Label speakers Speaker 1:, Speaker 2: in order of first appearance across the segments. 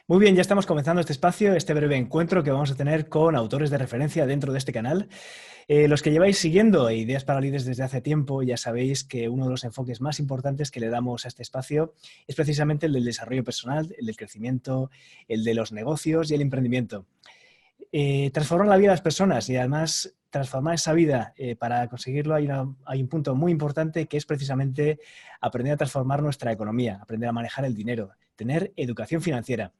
Speaker 1: Muy bien, ya estamos comenzando este espacio, este breve encuentro que vamos a tener con autores de referencia dentro de este canal. Los que lleváis siguiendo Ideas para Líderes desde hace tiempo, ya sabéis que uno de los enfoques más importantes que le damos a este espacio es precisamente el del desarrollo personal, el del crecimiento, el de los negocios y el emprendimiento. Transformar la vida de las personas y además transformar esa vida, para conseguirlo hay un punto muy importante que es precisamente aprender a transformar nuestra economía, aprender a manejar el dinero, tener educación financiera.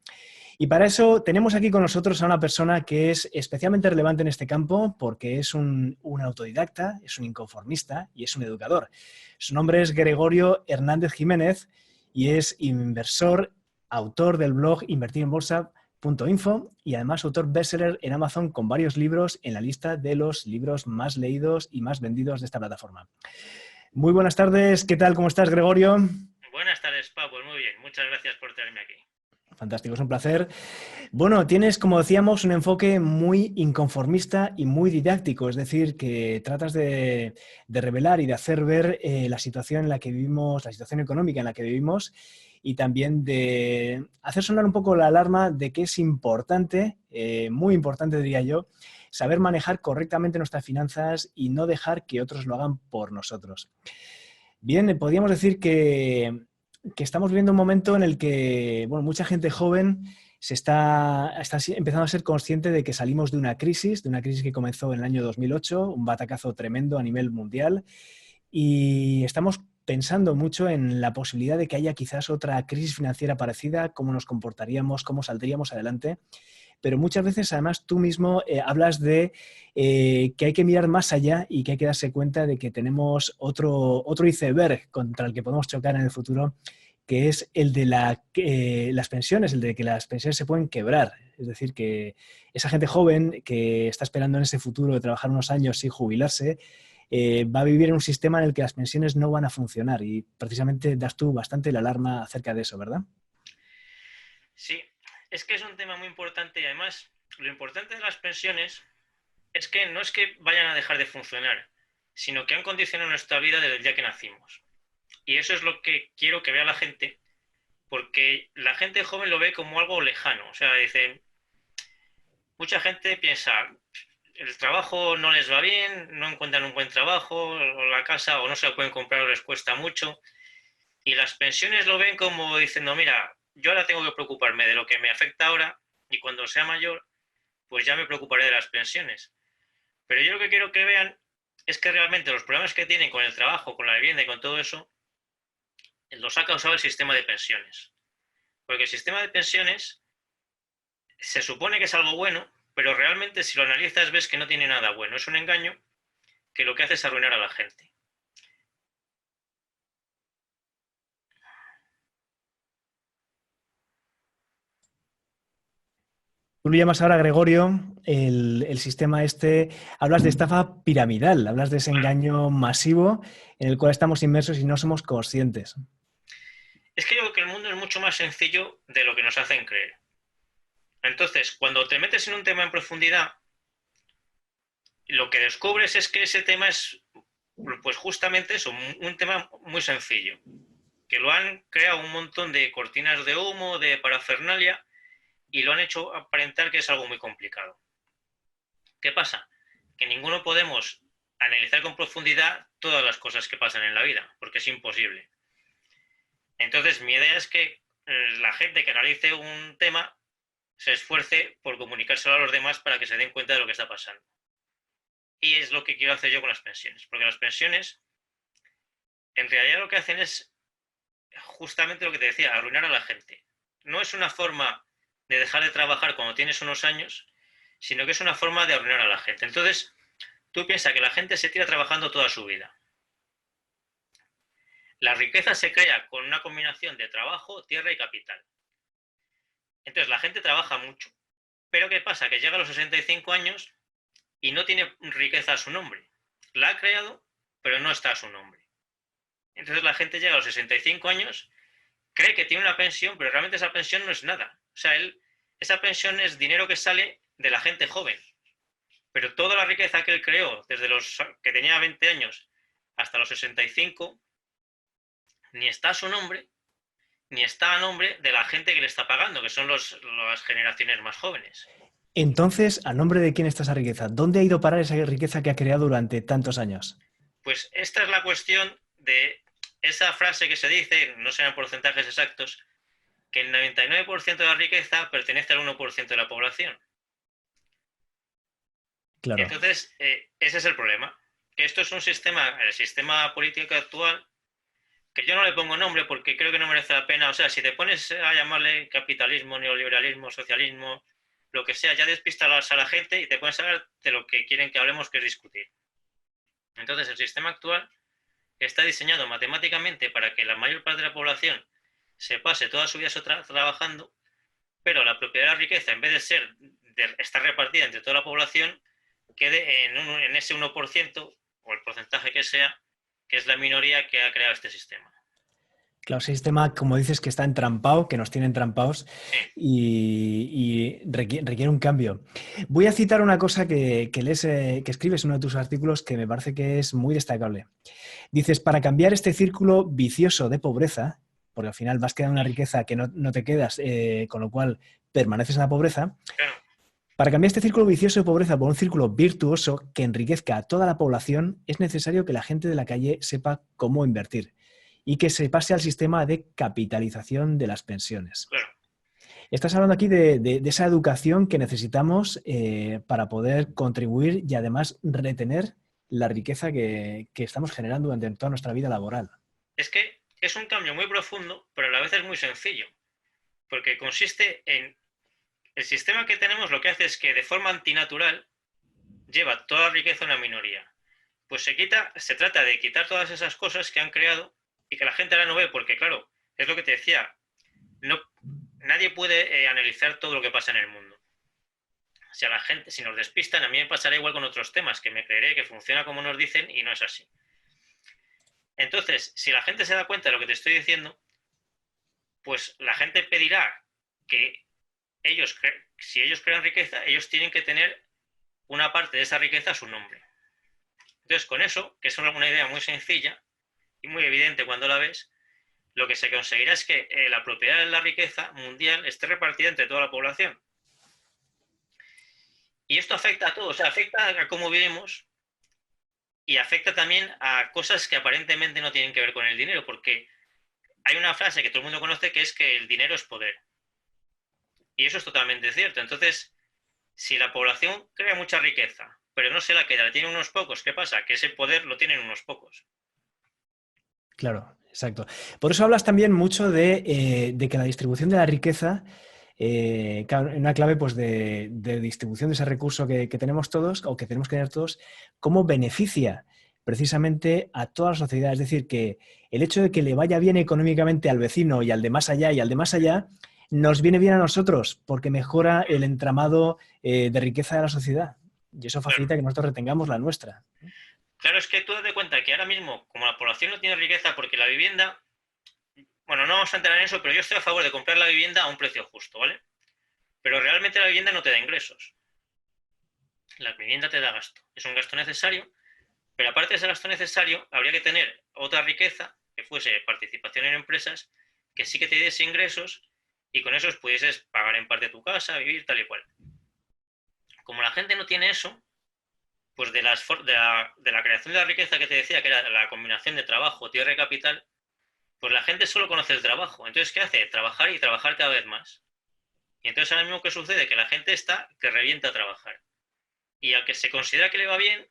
Speaker 1: Y para eso tenemos aquí con nosotros a una persona que es especialmente relevante en este campo porque es un autodidacta, es un inconformista y es un educador. Su nombre es Gregorio Hernández Jiménez y es inversor, autor del blog invertirenbolsa.info y además autor bestseller en Amazon con varios libros en la lista de los libros más leídos y más vendidos de esta plataforma. Muy buenas tardes, ¿qué tal? ¿Cómo estás, Gregorio?
Speaker 2: Buenas tardes, Pau. Pues muy bien. Muchas gracias por tenerme aquí.
Speaker 1: Fantástico, es un placer. Bueno, tienes, como decíamos, un enfoque muy inconformista y muy didáctico, es decir, que tratas de revelar y de hacer ver la situación en la que vivimos, la situación económica en la que vivimos y también de hacer sonar un poco la alarma de que es importante, muy importante diría yo, saber manejar correctamente nuestras finanzas y no dejar que otros lo hagan por nosotros. Bien, podríamos decir que estamos viviendo un momento en el que, bueno, mucha gente joven está empezando a ser consciente de que salimos de una crisis que comenzó en el año 2008, un batacazo tremendo a nivel mundial, y estamos pensando mucho en la posibilidad de que haya quizás otra crisis financiera parecida, cómo nos comportaríamos, cómo saldríamos adelante. Pero muchas veces, además, tú mismo hablas de que hay que mirar más allá y que hay que darse cuenta de que tenemos otro iceberg contra el que podemos chocar en el futuro, que es el de las pensiones, el de que las pensiones se pueden quebrar. Es decir, que esa gente joven que está esperando en ese futuro de trabajar unos años y jubilarse, va a vivir en un sistema en el que las pensiones no van a funcionar. Y precisamente das tú bastante la alarma acerca de eso, ¿verdad?
Speaker 2: Sí, es que es un tema muy importante y además lo importante de las pensiones es que no es que vayan a dejar de funcionar, sino que han condicionado nuestra vida desde el día que nacimos. Y eso es lo que quiero que vea la gente, porque la gente joven lo ve como algo lejano. O sea, dicen, mucha gente piensa, el trabajo no les va bien, no encuentran un buen trabajo, o la casa o no se lo pueden comprar o les cuesta mucho. Y las pensiones lo ven como diciendo, mira, yo ahora tengo que preocuparme de lo que me afecta ahora y cuando sea mayor, pues ya me preocuparé de las pensiones. Pero yo lo que quiero que vean es que realmente los problemas que tienen con el trabajo, con la vivienda y con todo eso, los ha causado el sistema de pensiones. Porque el sistema de pensiones se supone que es algo bueno, pero realmente si lo analizas ves que no tiene nada bueno. Es un engaño que lo que hace es arruinar a la gente.
Speaker 1: Tú lo llamas ahora, Gregorio, el sistema este, hablas de estafa piramidal, hablas de ese
Speaker 2: Claro.
Speaker 1: engaño masivo en el cual estamos inmersos y no somos conscientes.
Speaker 2: Es que yo creo que el mundo es mucho más sencillo de lo que nos hacen creer. Entonces, cuando te metes en un tema en profundidad, lo que descubres es que ese tema es, pues justamente eso, un tema muy sencillo, que lo han creado un montón de cortinas de humo, de parafernalia, y lo han hecho aparentar que es algo muy complicado. ¿Qué pasa? Que ninguno podemos analizar con profundidad todas las cosas que pasan en la vida, porque es imposible. Entonces, mi idea es que la gente que analice un tema se esfuerce por comunicárselo a los demás para que se den cuenta de lo que está pasando. Y es lo que quiero hacer yo con las pensiones, porque las pensiones en realidad lo que hacen es justamente lo que te decía, arruinar a la gente. No es una forma de dejar de trabajar cuando tienes unos años, sino que es una forma de arruinar a la gente. Entonces, tú piensas que la gente se tira trabajando toda su vida. La riqueza se crea con una combinación de trabajo, tierra y capital. Entonces, la gente trabaja mucho. Pero ¿qué pasa? Que llega a los 65 años y no tiene riqueza a su nombre. La ha creado, pero no está a su nombre. Entonces la gente llega a los 65 años, cree que tiene una pensión, pero realmente esa pensión no es nada. O sea, esa pensión es dinero que sale de la gente joven. Pero toda la riqueza que él creó, desde los que tenía 20 años hasta los 65, ni está a su nombre, ni está a nombre de la gente que le está pagando, que son las generaciones más jóvenes.
Speaker 1: Entonces, ¿a nombre de quién está esa riqueza? ¿Dónde ha ido a parar esa riqueza que ha creado durante tantos años?
Speaker 2: Pues esta es la cuestión de esa frase que se dice, no sean porcentajes exactos, que el 99% de la riqueza pertenece al 1% de la población.
Speaker 1: Claro.
Speaker 2: Entonces, ese es el problema. Que esto es un sistema, el sistema político actual, que yo no le pongo nombre porque creo que no merece la pena. O sea, si te pones a llamarle capitalismo, neoliberalismo, socialismo, lo que sea, ya despistas a la gente y te pones a hablar de lo que quieren que hablemos, que es discutir. Entonces, el sistema actual está diseñado matemáticamente para que la mayor parte de la población se pase toda su vida trabajando, pero la propiedad de la riqueza, en vez de estar repartida entre toda la población, quede en ese 1% o el porcentaje que sea, que es la minoría que ha creado este sistema.
Speaker 1: Claro, ese sistema, como dices, que está entrampado, que nos tiene entrampados
Speaker 2: Sí,
Speaker 1: y requiere un cambio. Voy a citar una cosa que escribes en uno de tus artículos que me parece que es muy destacable. Dices, para cambiar este círculo vicioso de pobreza, porque al final vas quedando una riqueza que no te quedas, con lo cual permaneces en la pobreza,
Speaker 2: claro.
Speaker 1: para cambiar este círculo vicioso de pobreza por un círculo virtuoso que enriquezca a toda la población, es necesario que la gente de la calle sepa cómo invertir y que se pase al sistema de capitalización de las pensiones.
Speaker 2: Claro.
Speaker 1: Estás hablando aquí de esa educación que necesitamos para poder contribuir y además retener la riqueza que estamos generando durante toda nuestra vida laboral.
Speaker 2: Es que es un cambio muy profundo, pero a la vez es muy sencillo, porque consiste en el sistema que tenemos lo que hace es que de forma antinatural lleva toda la riqueza a una minoría. Pues se trata de quitar todas esas cosas que han creado y que la gente ahora no ve, porque claro, es lo que te decía, no, nadie puede analizar todo lo que pasa en el mundo. Si a la gente, si nos despistan, a mí me pasará igual con otros temas, que me creeré que funciona como nos dicen y no es así. Entonces, si la gente se da cuenta de lo que te estoy diciendo, pues la gente pedirá que si ellos crean riqueza, ellos tienen que tener una parte de esa riqueza a su nombre. Entonces, con eso, que es una idea muy sencilla y muy evidente cuando la ves, lo que se conseguirá es que la propiedad de la riqueza mundial esté repartida entre toda la población. Y esto afecta a todo, o sea, afecta a cómo vivimos y afecta también a cosas que aparentemente no tienen que ver con el dinero, porque hay una frase que todo el mundo conoce que es que el dinero es poder. Y eso es totalmente cierto. Entonces, si la población crea mucha riqueza, pero no se la queda, la tienen unos pocos, ¿qué pasa? Que ese poder lo tienen unos pocos.
Speaker 1: Claro, exacto. Por eso hablas también mucho de que la distribución de la riqueza, una clave pues, de distribución de ese recurso que tenemos todos o que tenemos que tener todos, cómo beneficia precisamente a toda la sociedad. Es decir, que el hecho de que le vaya bien económicamente al vecino y al de más allá y al de más allá, nos viene bien a nosotros porque mejora el entramado de riqueza de la sociedad. Y eso
Speaker 2: Claro,
Speaker 1: facilita que nosotros retengamos la nuestra.
Speaker 2: claro, es que tú das de cuenta que ahora mismo, como la población no tiene riqueza porque la vivienda, bueno, no vamos a entrar en eso, pero yo estoy a favor de comprar la vivienda a un precio justo, ¿vale? Pero realmente la vivienda no te da ingresos. La vivienda te da gasto. Es un gasto necesario, pero aparte de ese gasto necesario, habría que tener otra riqueza que fuese participación en empresas que sí que te diese ingresos y con esos pudieses pagar en parte tu casa, vivir tal y cual. Como la gente no tiene eso, pues de la creación de la riqueza que te decía, que era la combinación de trabajo, tierra y capital, pues la gente solo conoce el trabajo. Entonces, ¿qué hace? Trabajar y trabajar cada vez más. Y entonces ahora mismo, ¿qué sucede? Que la gente está que revienta a trabajar. Y al que se considera que le va bien,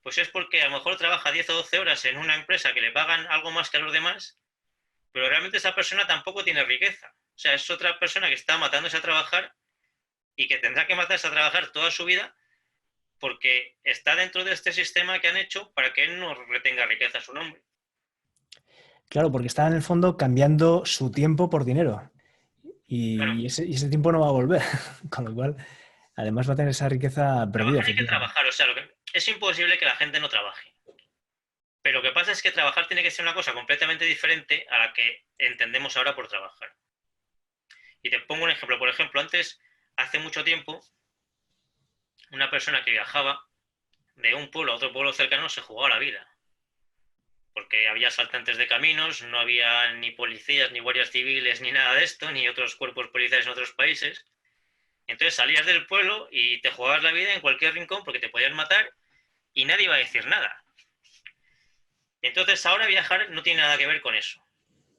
Speaker 2: pues es porque a lo mejor trabaja 10 o 12 horas en una empresa que le pagan algo más que a los demás, pero realmente esa persona tampoco tiene riqueza. O sea, es otra persona que está matándose a trabajar y que tendrá que matarse a trabajar toda su vida porque está dentro de este sistema que han hecho para que él no retenga riqueza a su nombre.
Speaker 1: Claro, porque está en el fondo cambiando su tiempo por dinero.
Speaker 2: Claro,
Speaker 1: Y ese tiempo no va a volver. Con lo cual, además va a tener esa riqueza perdida,
Speaker 2: trabajar hay que
Speaker 1: efectivamente.
Speaker 2: trabajar, o sea, es imposible que la gente no trabaje. Pero lo que pasa es que trabajar tiene que ser una cosa completamente diferente a la que entendemos ahora por trabajar. Y te pongo un ejemplo. Por ejemplo, antes, hace mucho tiempo, una persona que viajaba de un pueblo a otro pueblo cercano se jugaba la vida. porque había asaltantes de caminos, no había ni policías, ni guardias civiles, ni nada de esto, ni otros cuerpos policiales en otros países. Entonces salías del pueblo y te jugabas la vida en cualquier rincón porque te podían matar y nadie iba a decir nada. Entonces ahora viajar no tiene nada que ver con eso.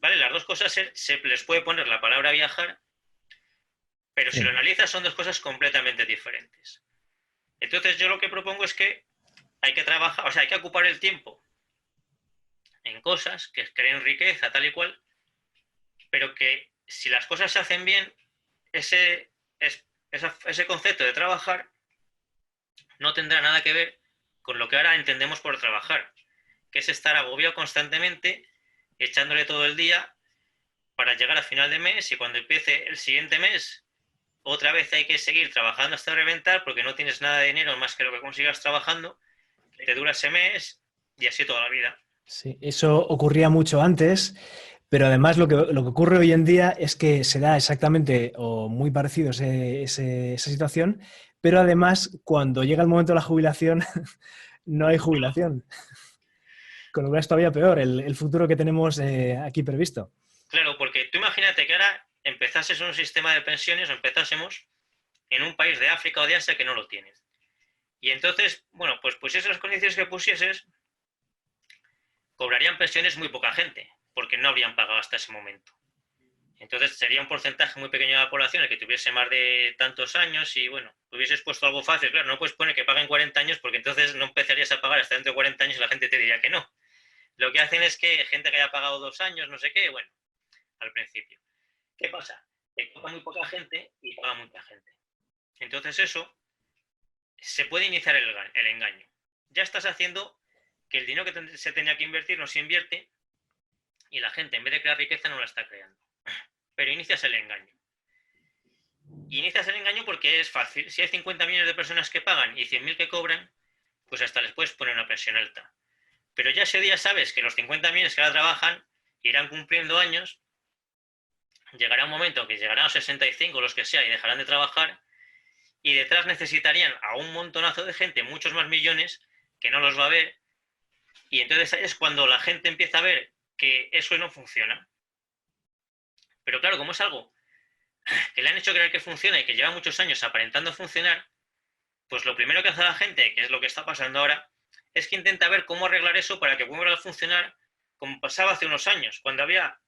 Speaker 2: ¿Vale? Las dos cosas se les puede poner la palabra viajar, pero si lo analizas son dos cosas completamente diferentes. Entonces yo lo que propongo es que hay que trabajar, o sea, hay que ocupar el tiempo en cosas que creen riqueza, tal y cual, pero que si las cosas se hacen bien, ese concepto de trabajar no tendrá nada que ver con lo que ahora entendemos por trabajar, que es estar agobiado constantemente, echándole todo el día para llegar a final de mes y cuando empiece el siguiente mes, otra vez hay que seguir trabajando hasta reventar porque no tienes nada de dinero más que lo que consigas trabajando, que te dura ese mes y así toda la vida.
Speaker 1: Sí, eso ocurría mucho antes, pero además lo que ocurre hoy en día es que se da exactamente o muy parecido esa situación, pero además cuando llega el momento de la jubilación no hay jubilación, con lo cual es todavía peor el futuro que tenemos aquí previsto.
Speaker 2: Claro, porque tú imagínate que ahora empezases un sistema de pensiones o empezásemos en un país de África o de Asia que no lo tienes. Y entonces, bueno, pues pusieses las condiciones que pusieses, cobrarían pensiones muy poca gente, porque no habrían pagado hasta ese momento. Entonces sería un porcentaje muy pequeño de la población el que tuviese más de tantos años y bueno, hubieses puesto algo fácil, claro, no puedes poner que paguen 40 años porque entonces no empezarías a pagar hasta dentro de 40 años y la gente te diría que no. Lo que hacen es que gente que haya pagado 2 años, no sé qué, bueno, al principio. ¿Qué pasa? Que paga muy poca gente y paga mucha gente. Entonces eso se puede iniciar el engaño. Ya estás haciendo que el dinero que se tenía que invertir no se invierte y la gente en vez de crear riqueza no la está creando. Pero inicias el engaño. Y inicias el engaño porque es fácil. Si hay 50 millones de personas que pagan y 100.000 que cobran, pues hasta les puedes poner una presión alta. Pero ya ese día sabes que los 50 millones que ahora trabajan irán cumpliendo años, llegará un momento que llegarán a 65 los que sea y dejarán de trabajar y detrás necesitarían a un montonazo de gente, muchos más millones, que no los va a ver y entonces es cuando la gente empieza a ver que eso no funciona. Pero claro, como es algo que le han hecho creer que funciona y que lleva muchos años aparentando funcionar, pues lo primero que hace la gente, que es lo que está pasando ahora, es que intenta ver cómo arreglar eso para que vuelva a funcionar como pasaba hace unos años, cuando había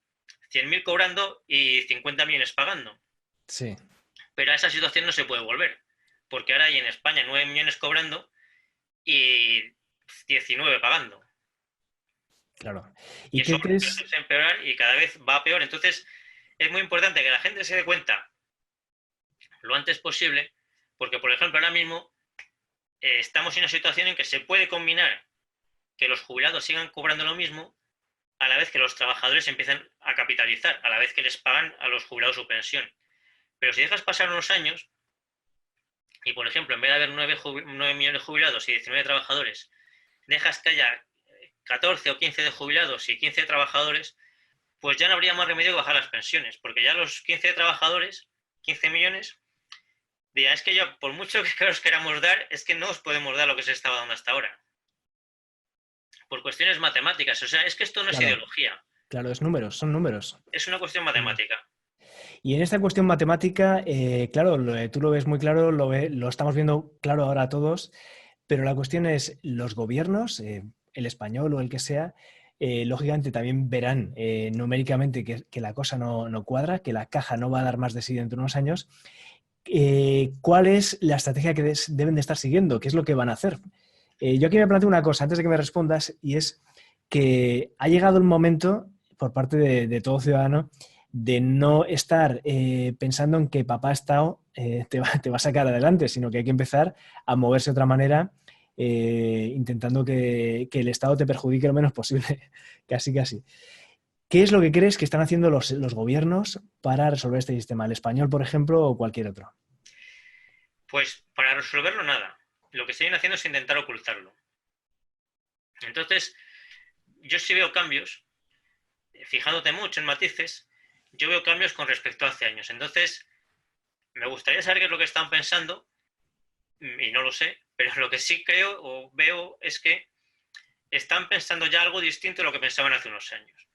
Speaker 2: 100.000 cobrando y 50 millones pagando.
Speaker 1: Sí.
Speaker 2: Pero a esa situación no se puede volver, porque ahora hay en España 9 millones cobrando y 19 pagando.
Speaker 1: Claro.
Speaker 2: Y
Speaker 1: ¿Y
Speaker 2: eso
Speaker 1: qué
Speaker 2: va
Speaker 1: crees?
Speaker 2: a empeorar y cada vez va peor. Entonces, es muy importante que la gente se dé cuenta lo antes posible, porque, por ejemplo, ahora mismo estamos en una situación en que se puede combinar que los jubilados sigan cobrando lo mismo a la vez que los trabajadores empiezan a capitalizar, a la vez que les pagan a los jubilados su pensión. Pero si dejas pasar unos años y, por ejemplo, en vez de haber 9 millones de jubilados y 19 trabajadores, dejas que haya 14 o 15 de jubilados y 15 de trabajadores, pues ya no habría más remedio que bajar las pensiones, porque ya los 15 de trabajadores, 15 millones, dirán, es que ya, por mucho que os queramos dar, es que no os podemos dar lo que se estaba dando hasta ahora. Por cuestiones matemáticas, o sea, es que esto no es
Speaker 1: Claro,
Speaker 2: ideología,
Speaker 1: claro, es números, son números.
Speaker 2: es una cuestión matemática.
Speaker 1: Y en esta cuestión matemática, claro, tú lo ves muy claro, lo estamos viendo claro ahora todos, pero la cuestión es, los gobiernos, el español o el que sea, lógicamente también verán numéricamente que la cosa no cuadra, que la caja no va a dar más de sí dentro de unos años. ¿Cuál es la estrategia que deben de estar siguiendo? ¿Qué es lo que van a hacer? Yo aquí me planteo una cosa antes de que me respondas y es que ha llegado el momento por parte de todo ciudadano de no estar pensando en que papá Estado te va a sacar adelante, sino que hay que empezar a moverse de otra manera, intentando que el Estado te perjudique lo menos posible, casi casi. ¿Qué es lo que crees que están haciendo los gobiernos para resolver este sistema? ¿El español, por ejemplo, o cualquier otro?
Speaker 2: Pues para resolverlo nada. Lo que siguen haciendo es intentar ocultarlo. Entonces, yo sí veo cambios, fijándote mucho en matices, yo veo cambios con respecto a hace años. Entonces, me gustaría saber qué es lo que están pensando, y no lo sé, pero lo que sí creo o veo es que están pensando ya algo distinto a lo que pensaban hace unos años.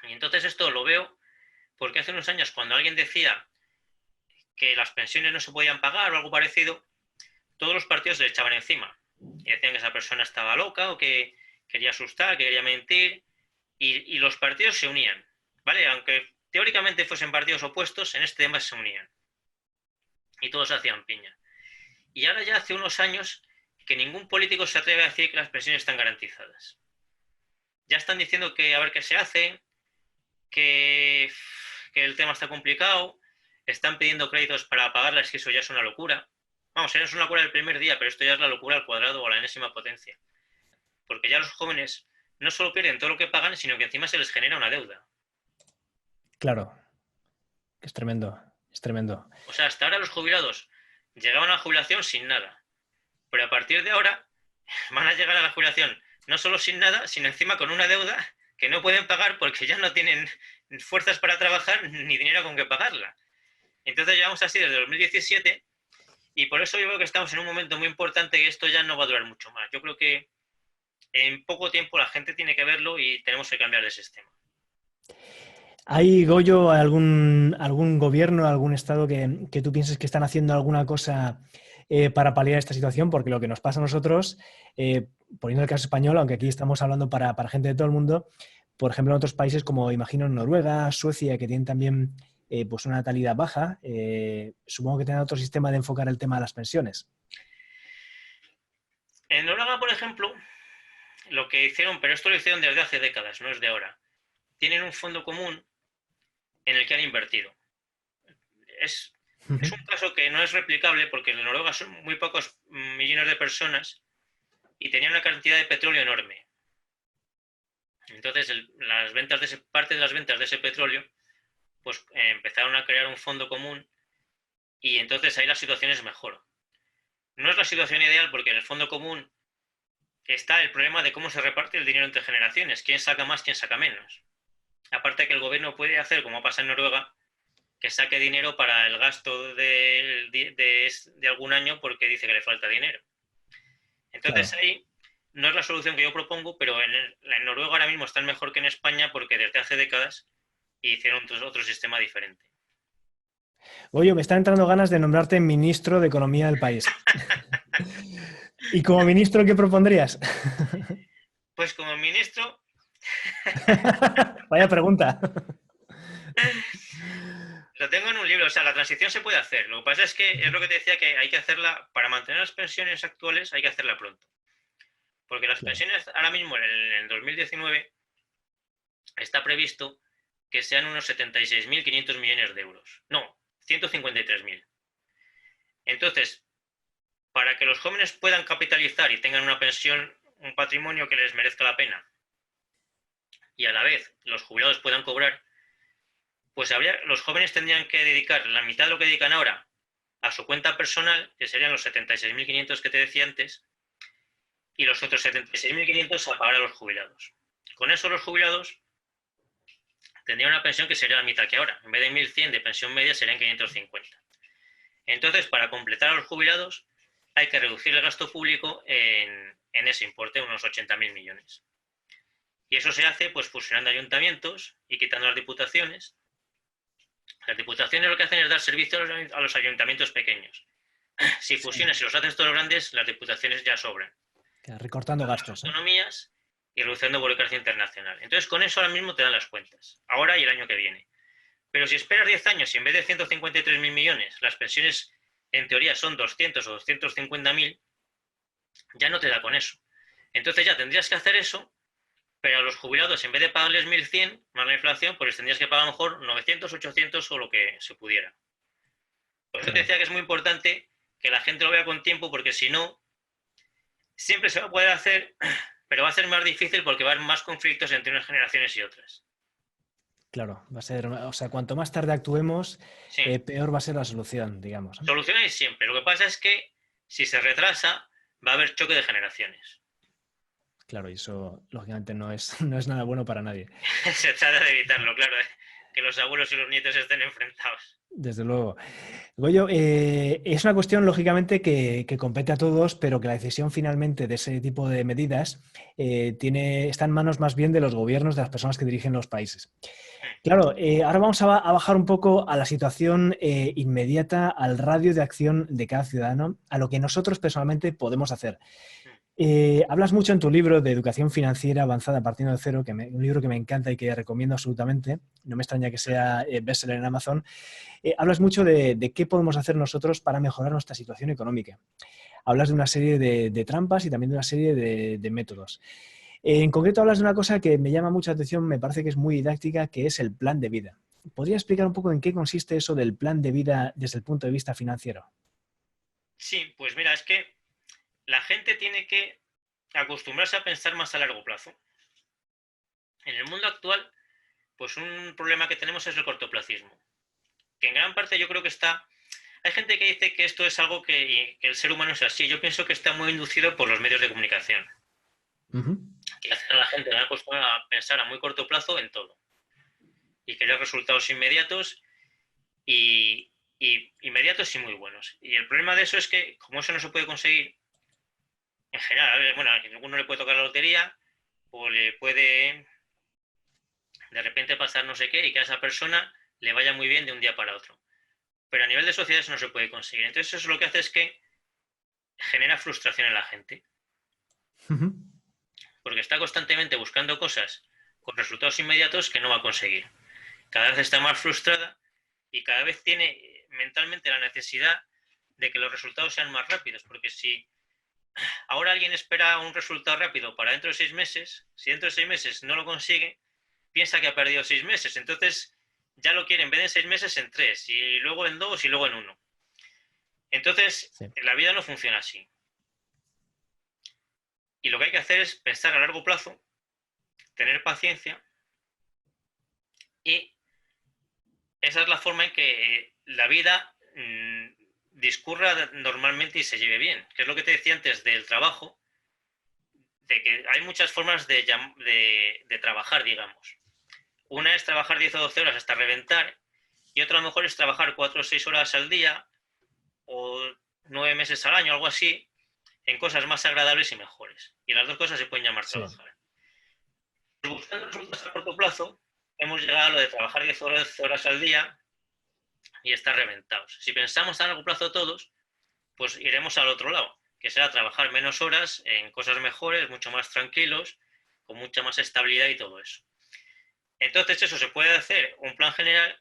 Speaker 2: Y entonces esto lo veo porque hace unos años, cuando alguien decía que las pensiones no se podían pagar o algo parecido, todos los partidos le echaban encima. Y decían que esa persona estaba loca o que quería asustar, que quería mentir. Y los partidos se unían, ¿vale? Aunque teóricamente fuesen partidos opuestos, en este tema se unían. Y todos hacían piña. Y ahora ya hace unos años que ningún político se atreve a decir que las pensiones están garantizadas. Ya están diciendo que a ver qué se hace, que el tema está complicado, están pidiendo créditos para pagarlas, que eso ya es una locura. Vamos, es una locura el primer día, pero esto ya es la locura al cuadrado o a la enésima potencia. Porque ya los jóvenes no solo pierden todo lo que pagan, sino que encima se les genera una deuda.
Speaker 1: Claro, es tremendo, es tremendo.
Speaker 2: O sea, hasta ahora los jubilados llegaban a la jubilación sin nada. Pero a partir de ahora van a llegar a la jubilación no solo sin nada, sino encima con una deuda que no pueden pagar porque ya no tienen fuerzas para trabajar ni dinero con que pagarla. Entonces llevamos así desde 2017 y por eso yo creo que estamos en un momento muy importante y esto ya no va a durar mucho más. Yo creo que en poco tiempo la gente tiene que verlo y tenemos que cambiar de sistema.
Speaker 1: ¿Hay, Goyo, algún gobierno, algún estado que tú pienses que están haciendo alguna cosa para paliar esta situación? Porque lo que nos pasa a nosotros, poniendo el caso español, aunque aquí estamos hablando para gente de todo el mundo, por ejemplo, en otros países como, imagino, Noruega, Suecia, que tienen también pues una natalidad baja, supongo que tienen otro sistema de enfocar el tema de las pensiones.
Speaker 2: En Noruega, por ejemplo, lo que hicieron, pero esto lo hicieron desde hace décadas, no es de ahora, tienen un fondo común en el que han invertido. Es un caso que no es replicable porque en Noruega son muy pocos millones de personas y tenían una cantidad de petróleo enorme. Entonces, parte de las ventas de ese petróleo, pues empezaron a crear un fondo común y entonces ahí la situación es mejor. No es la situación ideal porque en el fondo común está el problema de cómo se reparte el dinero entre generaciones, quién saca más, quién saca menos. Aparte que el gobierno puede hacer, como pasa en Noruega, que saque dinero para el gasto de algún año porque dice que le falta dinero. Entonces claro, ahí no es la solución que yo propongo, pero en Noruega ahora mismo están mejor que en España porque desde hace décadas hicieron otro sistema diferente.
Speaker 1: Oye, me están entrando ganas de nombrarte ministro de Economía del país. ¿Y como ministro qué propondrías?
Speaker 2: Pues como ministro...
Speaker 1: Vaya pregunta.
Speaker 2: Lo tengo en un libro, o sea, la transición se puede hacer. Lo que pasa es que es lo que te decía, que hay que hacerla, para mantener las pensiones actuales hay que hacerla pronto. Porque las pensiones ahora mismo, en el 2019, está previsto que sean unos 76.500 millones de euros. No, 153.000. Entonces, para que los jóvenes puedan capitalizar y tengan una pensión, un patrimonio que les merezca la pena, y a la vez los jubilados puedan cobrar, pues los jóvenes tendrían que dedicar la mitad de lo que dedican ahora a su cuenta personal, que serían los 76.500 que te decía antes, y los otros 76.500 a pagar a los jubilados. Con eso los jubilados tendrían una pensión que sería la mitad que ahora. En vez de 1.100 de pensión media serían 550. Entonces, para completar a los jubilados, hay que reducir el gasto público en ese importe, unos 80.000 millones. Y eso se hace pues fusionando ayuntamientos y quitando las diputaciones. Las diputaciones lo que hacen es dar servicio a los ayuntamientos pequeños. Si fusiones y los haces todos grandes, las diputaciones ya sobran.
Speaker 1: Recortando gastos.
Speaker 2: Autonomías y reduciendo burocracia internacional. Entonces, con eso ahora mismo te dan las cuentas. Ahora y el año que viene. Pero si esperas 10 años y en vez de 153.000 millones, las pensiones en teoría son 200 o 250.000, ya no te da con eso. Entonces ya tendrías que hacer eso, pero a los jubilados, en vez de pagarles 1.100 más la inflación, pues tendrías que pagar a lo mejor 900, 800 o lo que se pudiera. Por eso te decía que es muy importante que la gente lo vea con tiempo, porque si no, siempre se va a poder hacer, pero va a ser más difícil porque va a haber más conflictos entre unas generaciones y otras.
Speaker 1: Claro, va a ser, o sea, cuanto más tarde actuemos, sí, peor va a ser la solución, digamos.
Speaker 2: Solución hay siempre. Lo que pasa es que si se retrasa, va a haber choque de generaciones.
Speaker 1: Claro, y eso lógicamente no es nada bueno para nadie.
Speaker 2: Se trata de evitarlo, claro, que los abuelos y los nietos estén enfrentados.
Speaker 1: Desde luego. Goyo, es una cuestión, lógicamente, que compete a todos, pero que la decisión finalmente de ese tipo de medidas está en manos más bien de los gobiernos, de las personas que dirigen los países. Claro, ahora vamos a bajar un poco a la situación inmediata, al radio de acción de cada ciudadano, a lo que nosotros personalmente podemos hacer. Hablas mucho en tu libro de educación financiera avanzada partiendo de cero, un libro que me encanta y que recomiendo absolutamente. No me extraña que sea bestseller en Amazon. Hablas mucho de qué podemos hacer nosotros para mejorar nuestra situación económica. Hablas de una serie de trampas y también de una serie de métodos. En concreto hablas de una cosa que me llama mucha atención, me parece que es muy didáctica, que es el plan de vida. ¿Podría explicar un poco en qué consiste eso del plan de vida desde el punto de vista financiero?
Speaker 2: Sí, pues mira, es que la gente tiene que acostumbrarse a pensar más a largo plazo. En el mundo actual, pues un problema que tenemos es el cortoplacismo, que en gran parte yo creo que está... Hay gente que dice que esto es algo que el ser humano es así. Yo pienso que está muy inducido por los medios de comunicación,
Speaker 1: Ujú.
Speaker 2: que hacen a la gente acostumbrada a pensar a muy corto plazo en todo y querer resultados inmediatos y inmediatos y muy buenos. Y el problema de eso es que, como eso no se puede conseguir en general, bueno, a alguno le puede tocar la lotería o le puede de repente pasar no sé qué y que a esa persona le vaya muy bien de un día para otro. Pero a nivel de sociedad eso no se puede conseguir. Entonces eso lo que hace es que genera frustración en la gente,
Speaker 1: Ujú.
Speaker 2: porque está constantemente buscando cosas con resultados inmediatos que no va a conseguir. Cada vez está más frustrada y cada vez tiene mentalmente la necesidad de que los resultados sean más rápidos, porque si ahora alguien espera un resultado rápido para dentro de 6 meses, si dentro de 6 meses no lo consigue, piensa que ha perdido 6 meses, entonces ya lo quiere en vez de en 6 meses en 3, y luego en 2 y luego en 1. Entonces,
Speaker 1: Sí.
Speaker 2: la vida no funciona así. Y lo que hay que hacer es pensar a largo plazo, tener paciencia, y esa es la forma en que la vida discurra normalmente y se lleve bien. Que es lo que te decía antes del trabajo, de que hay muchas formas de trabajar, digamos. Una es trabajar 10 o 12 horas hasta reventar, y otra a lo mejor es trabajar 4 o 6 horas al día o 9 meses al año, algo así, en cosas más agradables y mejores. Y las dos cosas se pueden llamar
Speaker 1: Sí.
Speaker 2: trabajar. Buscando resultados a corto plazo, hemos llegado a lo de trabajar 10 horas al día y estar reventados. Si pensamos a largo plazo todos, pues iremos al otro lado, que será trabajar menos horas en cosas mejores, mucho más tranquilos, con mucha más estabilidad y todo eso. Entonces eso se puede hacer un plan general,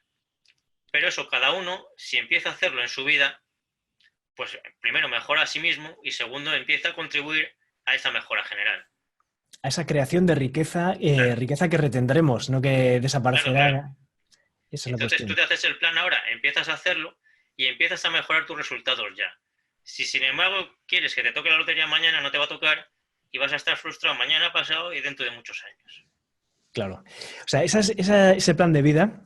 Speaker 2: pero eso cada uno, si empieza a hacerlo en su vida, pues primero mejora a sí mismo y segundo empieza a contribuir a esa mejora general.
Speaker 1: A esa creación de riqueza,
Speaker 2: Claro,
Speaker 1: riqueza que retendremos, no que
Speaker 2: claro, claro.
Speaker 1: desaparecerá. Esa es la
Speaker 2: Entonces tú
Speaker 1: cuestión.
Speaker 2: te haces el plan ahora, empiezas a hacerlo y empiezas a mejorar tus resultados ya. Si sin embargo quieres que te toque la lotería mañana, no te va a tocar y vas a estar frustrado mañana, pasado y dentro de muchos años.
Speaker 1: Claro. O sea, ese plan de vida,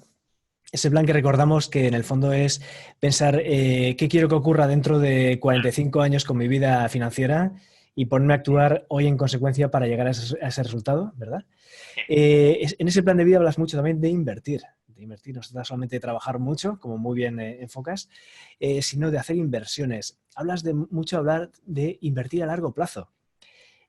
Speaker 1: ese plan que recordamos que en el fondo es pensar qué quiero que ocurra dentro de
Speaker 2: Claro.
Speaker 1: 45 años con mi vida financiera y ponerme a actuar hoy en consecuencia para llegar a ese resultado, ¿verdad? En ese plan de vida hablas mucho también de invertir. De invertir, no se trata solamente de trabajar mucho, como muy bien enfocas, sino de hacer inversiones. Hablas de mucho hablar de invertir a largo plazo.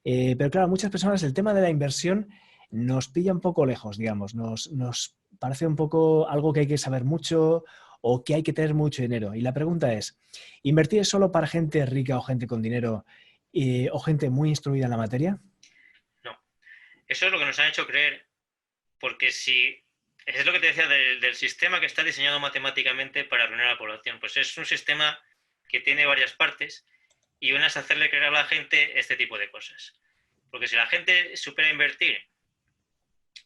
Speaker 1: Pero claro, a muchas personas el tema de la inversión nos pilla un poco lejos, digamos, nos parece un poco algo que hay que saber mucho o que hay que tener mucho dinero. Y la pregunta es, ¿invertir es solo para gente rica o gente con dinero o gente muy instruida en la materia?
Speaker 2: No, eso es lo que nos han hecho creer, porque si es lo que te decía del sistema que está diseñado matemáticamente para arruinar a la población, pues es un sistema que tiene varias partes y una es hacerle creer a la gente este tipo de cosas. Porque si la gente supera invertir,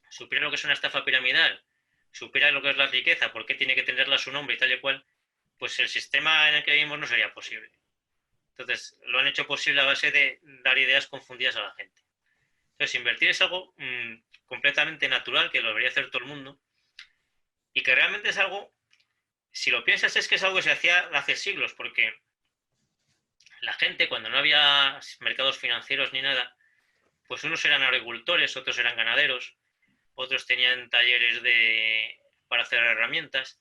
Speaker 2: supera lo que es una estafa piramidal, supera lo que es la riqueza, por qué tiene que tenerla a su nombre y tal y cual, pues el sistema en el que vivimos no sería posible. Entonces, lo han hecho posible a base de dar ideas confundidas a la gente. Entonces, invertir es algo completamente natural, que lo debería hacer todo el mundo, y que realmente es algo, si lo piensas, es que es algo que se hacía hace siglos, porque la gente, cuando no había mercados financieros ni nada, pues unos eran agricultores, otros eran ganaderos, otros tenían talleres para hacer herramientas,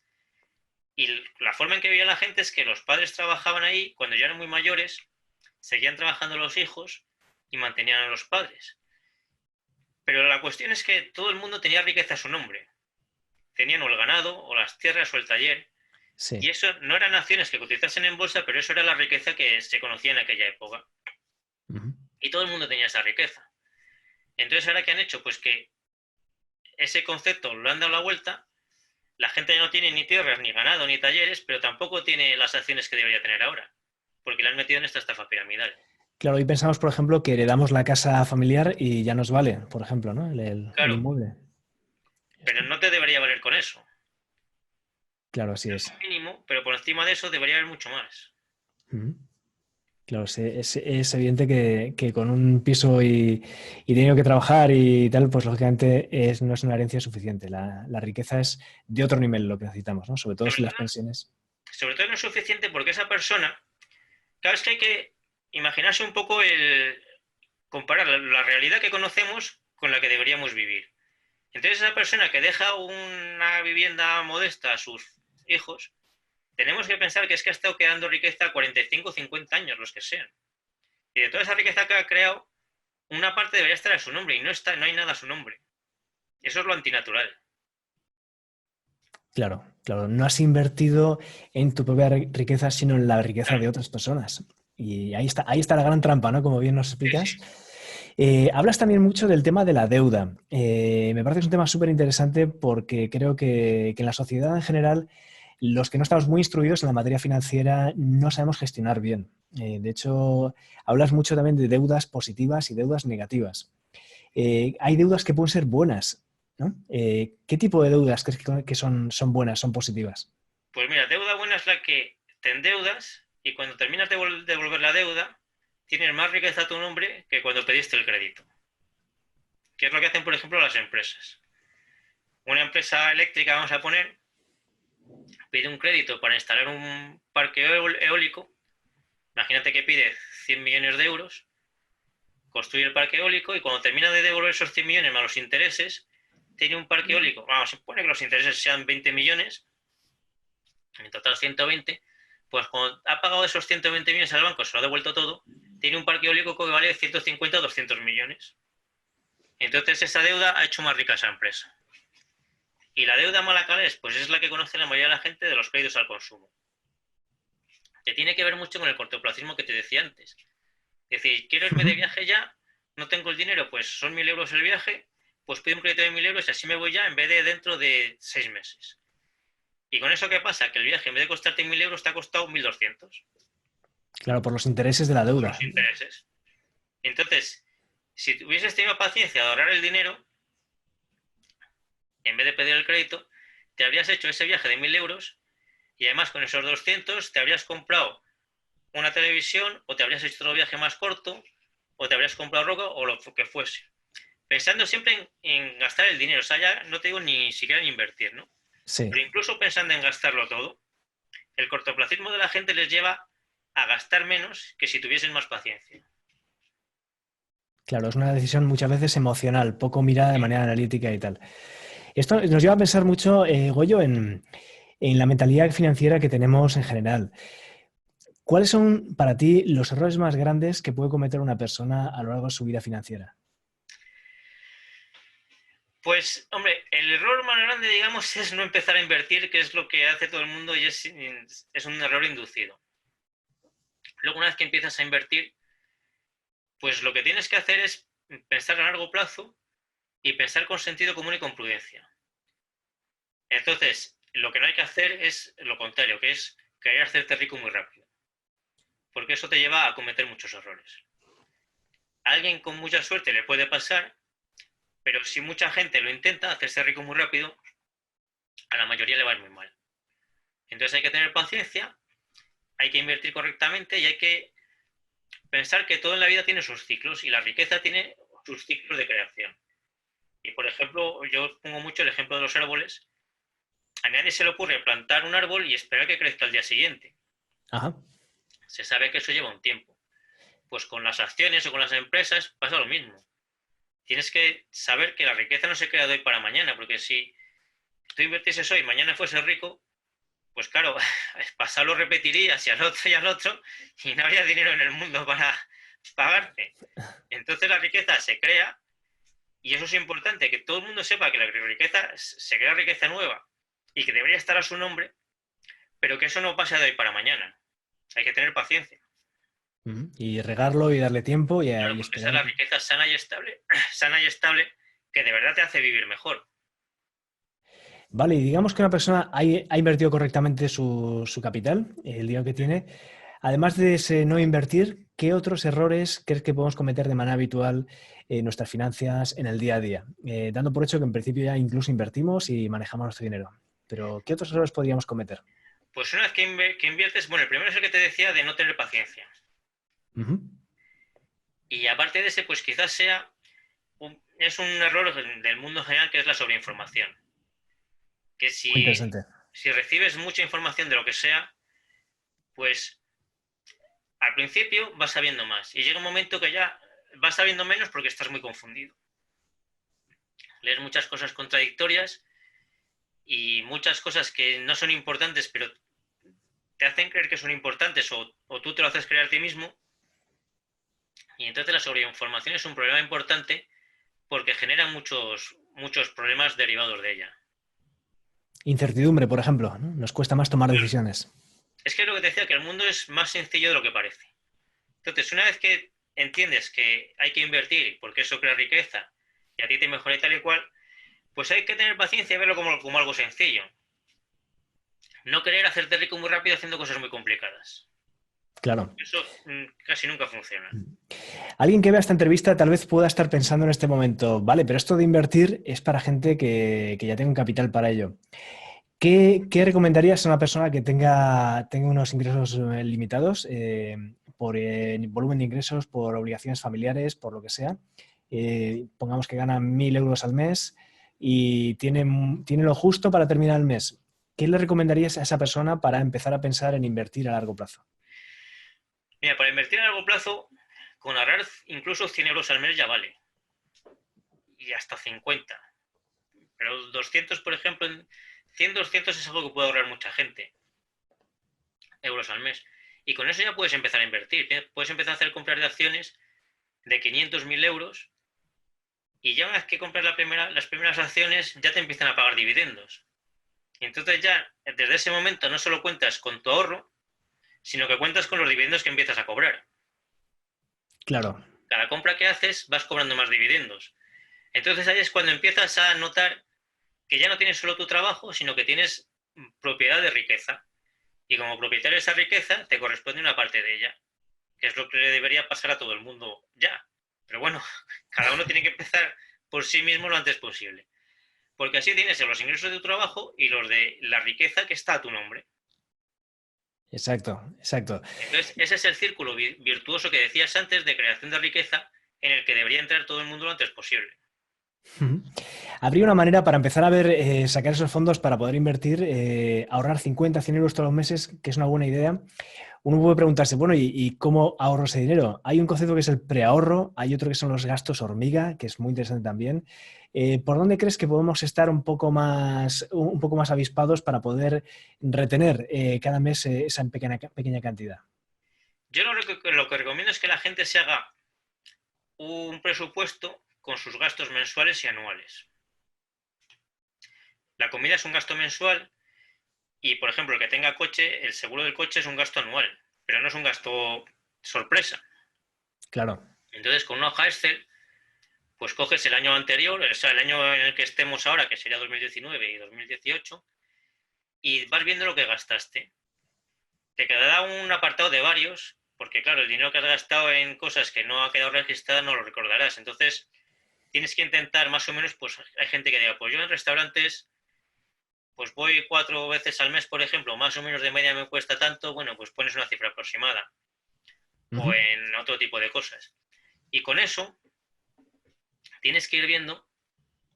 Speaker 2: Y la forma en que vivía la gente es que los padres trabajaban ahí, cuando ya eran muy mayores, seguían trabajando los hijos y mantenían a los padres. Pero la cuestión es que todo el mundo tenía riqueza a su nombre. Tenían o el ganado, o las tierras, o el taller.
Speaker 1: Sí.
Speaker 2: Y eso no eran acciones que cotizasen en bolsa, pero eso era la riqueza que se conocía en aquella época.
Speaker 1: Ujú.
Speaker 2: Y todo el mundo tenía esa riqueza. Entonces, ¿ahora qué han hecho? Pues que ese concepto lo han dado la vuelta. La gente ya no tiene ni tierras, ni ganado, ni talleres, pero tampoco tiene las acciones que debería tener ahora, porque le han metido en esta estafa piramidal.
Speaker 1: Claro, hoy pensamos, por ejemplo, que heredamos la casa familiar y ya nos vale, por ejemplo, ¿no? El
Speaker 2: Claro,
Speaker 1: inmueble.
Speaker 2: pero no te debería valer con eso.
Speaker 1: Claro, así
Speaker 2: Es
Speaker 1: es.
Speaker 2: un mínimo, pero por encima de eso debería haber mucho más.
Speaker 1: Ujú. Claro, es evidente que con un piso y teniendo que trabajar y tal, pues lógicamente no es una herencia suficiente. La riqueza es de otro nivel lo que necesitamos, ¿no? Sobre todo
Speaker 2: Sobre
Speaker 1: si las
Speaker 2: todo,
Speaker 1: pensiones.
Speaker 2: sobre todo no es suficiente porque esa persona, claro, es que hay que imaginarse un poco el comparar la realidad que conocemos con la que deberíamos vivir. Entonces esa persona que deja una vivienda modesta a sus hijos, tenemos que pensar que es que ha estado creando riqueza 45 o 50 años, los que sean. Y de toda esa riqueza que ha creado, una parte debería estar a su nombre y no está, no hay nada a su nombre. Eso es lo antinatural.
Speaker 1: Claro, claro. No has invertido en tu propia riqueza, sino en la riqueza
Speaker 2: Claro,
Speaker 1: de otras personas. Y ahí está la gran trampa, ¿no? Como bien nos
Speaker 2: sí, sí.
Speaker 1: explicas. Hablas también mucho del tema de la deuda. Me parece que es un tema súper interesante porque creo que en la sociedad en general, los que no estamos muy instruidos en la materia financiera no sabemos gestionar bien. De hecho, hablas mucho también de deudas positivas y deudas negativas. Hay deudas que pueden ser buenas, ¿no? ¿Qué tipo de deudas crees que son buenas, son positivas?
Speaker 2: Pues mira, deuda buena es la que te endeudas y cuando terminas de devolver la deuda, tienes más riqueza a tu nombre que cuando pediste el crédito. ¿Qué es lo que hacen, por ejemplo, las empresas? Una empresa eléctrica, vamos a poner, pide un crédito para instalar un parque eólico. Imagínate que pide 100 millones de euros, construye el parque eólico y cuando termina de devolver esos 100 millones más los intereses, tiene un parque eólico. Vamos, se supone que los intereses sean 20 millones, en total 120. Pues cuando ha pagado esos 120 millones al banco, se lo ha devuelto todo, tiene un parque eólico que vale 150 o 200 millones. Entonces esa deuda ha hecho más rica a esa empresa. Y la deuda mala cuál es, pues es la que conoce la mayoría de la gente de los créditos al consumo. Que tiene que ver mucho con el cortoplacismo que te decía antes. Es decir, quiero irme de viaje ya, no tengo el dinero, pues son 1.000 euros el viaje, pues pido un crédito de 1.000 euros y así me voy ya en vez de dentro de 6 meses. ¿Y con eso qué pasa? Que el viaje en vez de costarte 1.000 euros te ha costado 1.200
Speaker 1: Claro, por los intereses de la
Speaker 2: por
Speaker 1: deuda.
Speaker 2: los intereses. Entonces, si hubieses tenido paciencia de ahorrar el dinero, en vez de pedir el crédito, te habrías hecho ese viaje de 1.000 euros y además con esos 200 te habrías comprado una televisión o te habrías hecho otro viaje más corto o te habrías comprado ropa o lo que fuese. Pensando siempre en gastar el dinero, o sea, ya no te digo ni siquiera en invertir, ¿no?
Speaker 1: Sí,
Speaker 2: Pero incluso pensando en gastarlo todo, el cortoplacismo de la gente les lleva a gastar menos que si tuviesen más paciencia.
Speaker 1: claro, es una decisión muchas veces emocional, poco mirada de manera analítica y tal. Esto nos lleva a pensar mucho, Goyo, en la mentalidad financiera que tenemos en general. ¿Cuáles son para ti los errores más grandes que puede cometer una persona a lo largo de su vida financiera?
Speaker 2: Pues, hombre, el error más grande, digamos, es no empezar a invertir, que es lo que hace todo el mundo y es un error inducido. Luego, una vez que empiezas a invertir, pues lo que tienes que hacer es pensar a largo plazo y pensar con sentido común y con prudencia. Entonces, lo que no hay que hacer es lo contrario, que es querer hacerte rico muy rápido, porque eso te lleva a cometer muchos errores. A alguien con mucha suerte le puede pasar, pero si mucha gente lo intenta, hacerse rico muy rápido, a la mayoría le va a ir muy mal. Entonces hay que tener paciencia, hay que invertir correctamente y hay que pensar que todo en la vida tiene sus ciclos y la riqueza tiene sus ciclos de creación. Y por ejemplo, yo pongo mucho el ejemplo de los árboles. A nadie se le ocurre plantar un árbol y esperar que crezca al día siguiente.
Speaker 1: Ajá,
Speaker 2: Se sabe que eso lleva un tiempo. Pues con las acciones o con las empresas pasa lo mismo. Tienes que saber que la riqueza no se crea de hoy para mañana, porque si tú invirtieses hoy y mañana fueses rico, pues claro, pasado lo repetirías y al otro, y no habría dinero en el mundo para pagarte. Entonces la riqueza se crea, y eso es importante, que todo el mundo sepa que la riqueza se crea riqueza nueva y que debería estar a su nombre, pero que eso no pasa de hoy para mañana. Hay que tener paciencia.
Speaker 1: Y regarlo y darle tiempo
Speaker 2: Claro,
Speaker 1: y
Speaker 2: porque esa es la
Speaker 1: esperar.
Speaker 2: riqueza sana y estable, que de verdad te hace vivir mejor.
Speaker 1: Vale, y digamos que una persona ha invertido correctamente su capital, el dinero que tiene. Además de ese no invertir, ¿qué otros errores crees que podemos cometer de manera habitual en nuestras finanzas en el día a día? Dando por hecho que en principio ya incluso invertimos y manejamos nuestro dinero. Pero, ¿qué otros errores podríamos cometer?
Speaker 2: Pues una vez que inviertes, bueno, el primero es el que te decía de no tener paciencia.
Speaker 1: Ujú.
Speaker 2: Y aparte de ese, pues quizás es un error del mundo general que es la sobreinformación. Que
Speaker 1: Muy
Speaker 2: si,
Speaker 1: interesante.
Speaker 2: si recibes mucha información de lo que sea, pues al principio vas sabiendo más. Y llega un momento que ya vas sabiendo menos porque estás muy confundido. Lees muchas cosas contradictorias y muchas cosas que no son importantes, pero te hacen creer que son importantes o tú te lo haces creer a ti mismo. Y entonces la sobreinformación es un problema importante porque genera muchos problemas derivados de ella.
Speaker 1: Incertidumbre, por ejemplo, ¿no? Nos cuesta más tomar
Speaker 2: Claro.
Speaker 1: decisiones.
Speaker 2: Es que es lo que te decía, que el mundo es más sencillo de lo que parece. Entonces, una vez que entiendes que hay que invertir porque eso crea riqueza y a ti te mejora y tal y cual, pues hay que tener paciencia y verlo como algo sencillo. No querer hacerte rico muy rápido haciendo cosas muy complicadas.
Speaker 1: Claro.
Speaker 2: Eso casi nunca funciona.
Speaker 1: Alguien que vea esta entrevista tal vez pueda estar pensando en este momento, vale, pero esto de invertir es para gente que ya tenga un capital para ello. ¿Qué recomendarías a una persona que tenga unos ingresos limitados por volumen de ingresos, por obligaciones familiares, por lo que sea? Pongamos que gana 1.000 euros al mes y tiene lo justo para terminar el mes. ¿Qué le recomendarías a esa persona para empezar a pensar en invertir a largo plazo?
Speaker 2: Mira, para invertir a largo plazo, con ahorrar incluso 100 euros al mes ya vale. Y hasta 50. Pero 200, por ejemplo, 100, 200 es algo que puede ahorrar mucha gente. Euros al mes. Y con eso ya puedes empezar a invertir. Puedes empezar a hacer compras de acciones de 500, 1000 euros. Y ya una vez que compras las primeras acciones, ya te empiezan a pagar dividendos. Y entonces ya, desde ese momento, no solo cuentas con tu ahorro, sino que cuentas con los dividendos que empiezas a cobrar.
Speaker 1: Claro,
Speaker 2: Cada compra que haces vas cobrando más dividendos. Entonces ahí es cuando empiezas a notar que ya no tienes solo tu trabajo, sino que tienes propiedad de riqueza. Y como propietario de esa riqueza, te corresponde una parte de ella, que es lo que le debería pasar a todo el mundo ya. Pero bueno, cada uno tiene que empezar por sí mismo lo antes posible. Porque así tienes los ingresos de tu trabajo y los de la riqueza que está a tu nombre.
Speaker 1: exacto, exacto.
Speaker 2: Entonces, ese es el círculo virtuoso que decías antes de creación de riqueza en el que debería entrar todo el mundo lo antes posible.
Speaker 1: Ujú. Habría una manera para empezar a ver, sacar esos fondos para poder invertir, ahorrar 50, 100 euros todos los meses, que es una buena idea. Uno puede preguntarse, bueno, ¿y cómo ahorro ese dinero? Hay un concepto que es el preahorro, hay otro que son los gastos hormiga, que es muy interesante también. ¿Por dónde crees que podemos estar un poco más avispados para poder retener cada mes esa pequeña cantidad?
Speaker 2: Yo lo que recomiendo es que la gente se haga un presupuesto con sus gastos mensuales y anuales. La comida es un gasto mensual y, por ejemplo, el que tenga coche, el seguro del coche es un gasto anual, pero no es un gasto sorpresa.
Speaker 1: Claro.
Speaker 2: Entonces, con una hoja Excel, pues coges el año anterior, o sea, el año en el que estemos ahora, que sería 2019 y 2018, y vas viendo lo que gastaste. Te quedará un apartado de varios, porque claro, el dinero que has gastado en cosas que no ha quedado registrada no lo recordarás. Entonces, tienes que intentar más o menos, pues hay gente que diga, pues yo en restaurantes, pues voy 4 veces al mes, por ejemplo, más o menos de media me cuesta tanto, bueno, pues pones una cifra aproximada, o
Speaker 1: Ujú.
Speaker 2: en otro tipo de cosas. Y con eso, tienes que ir viendo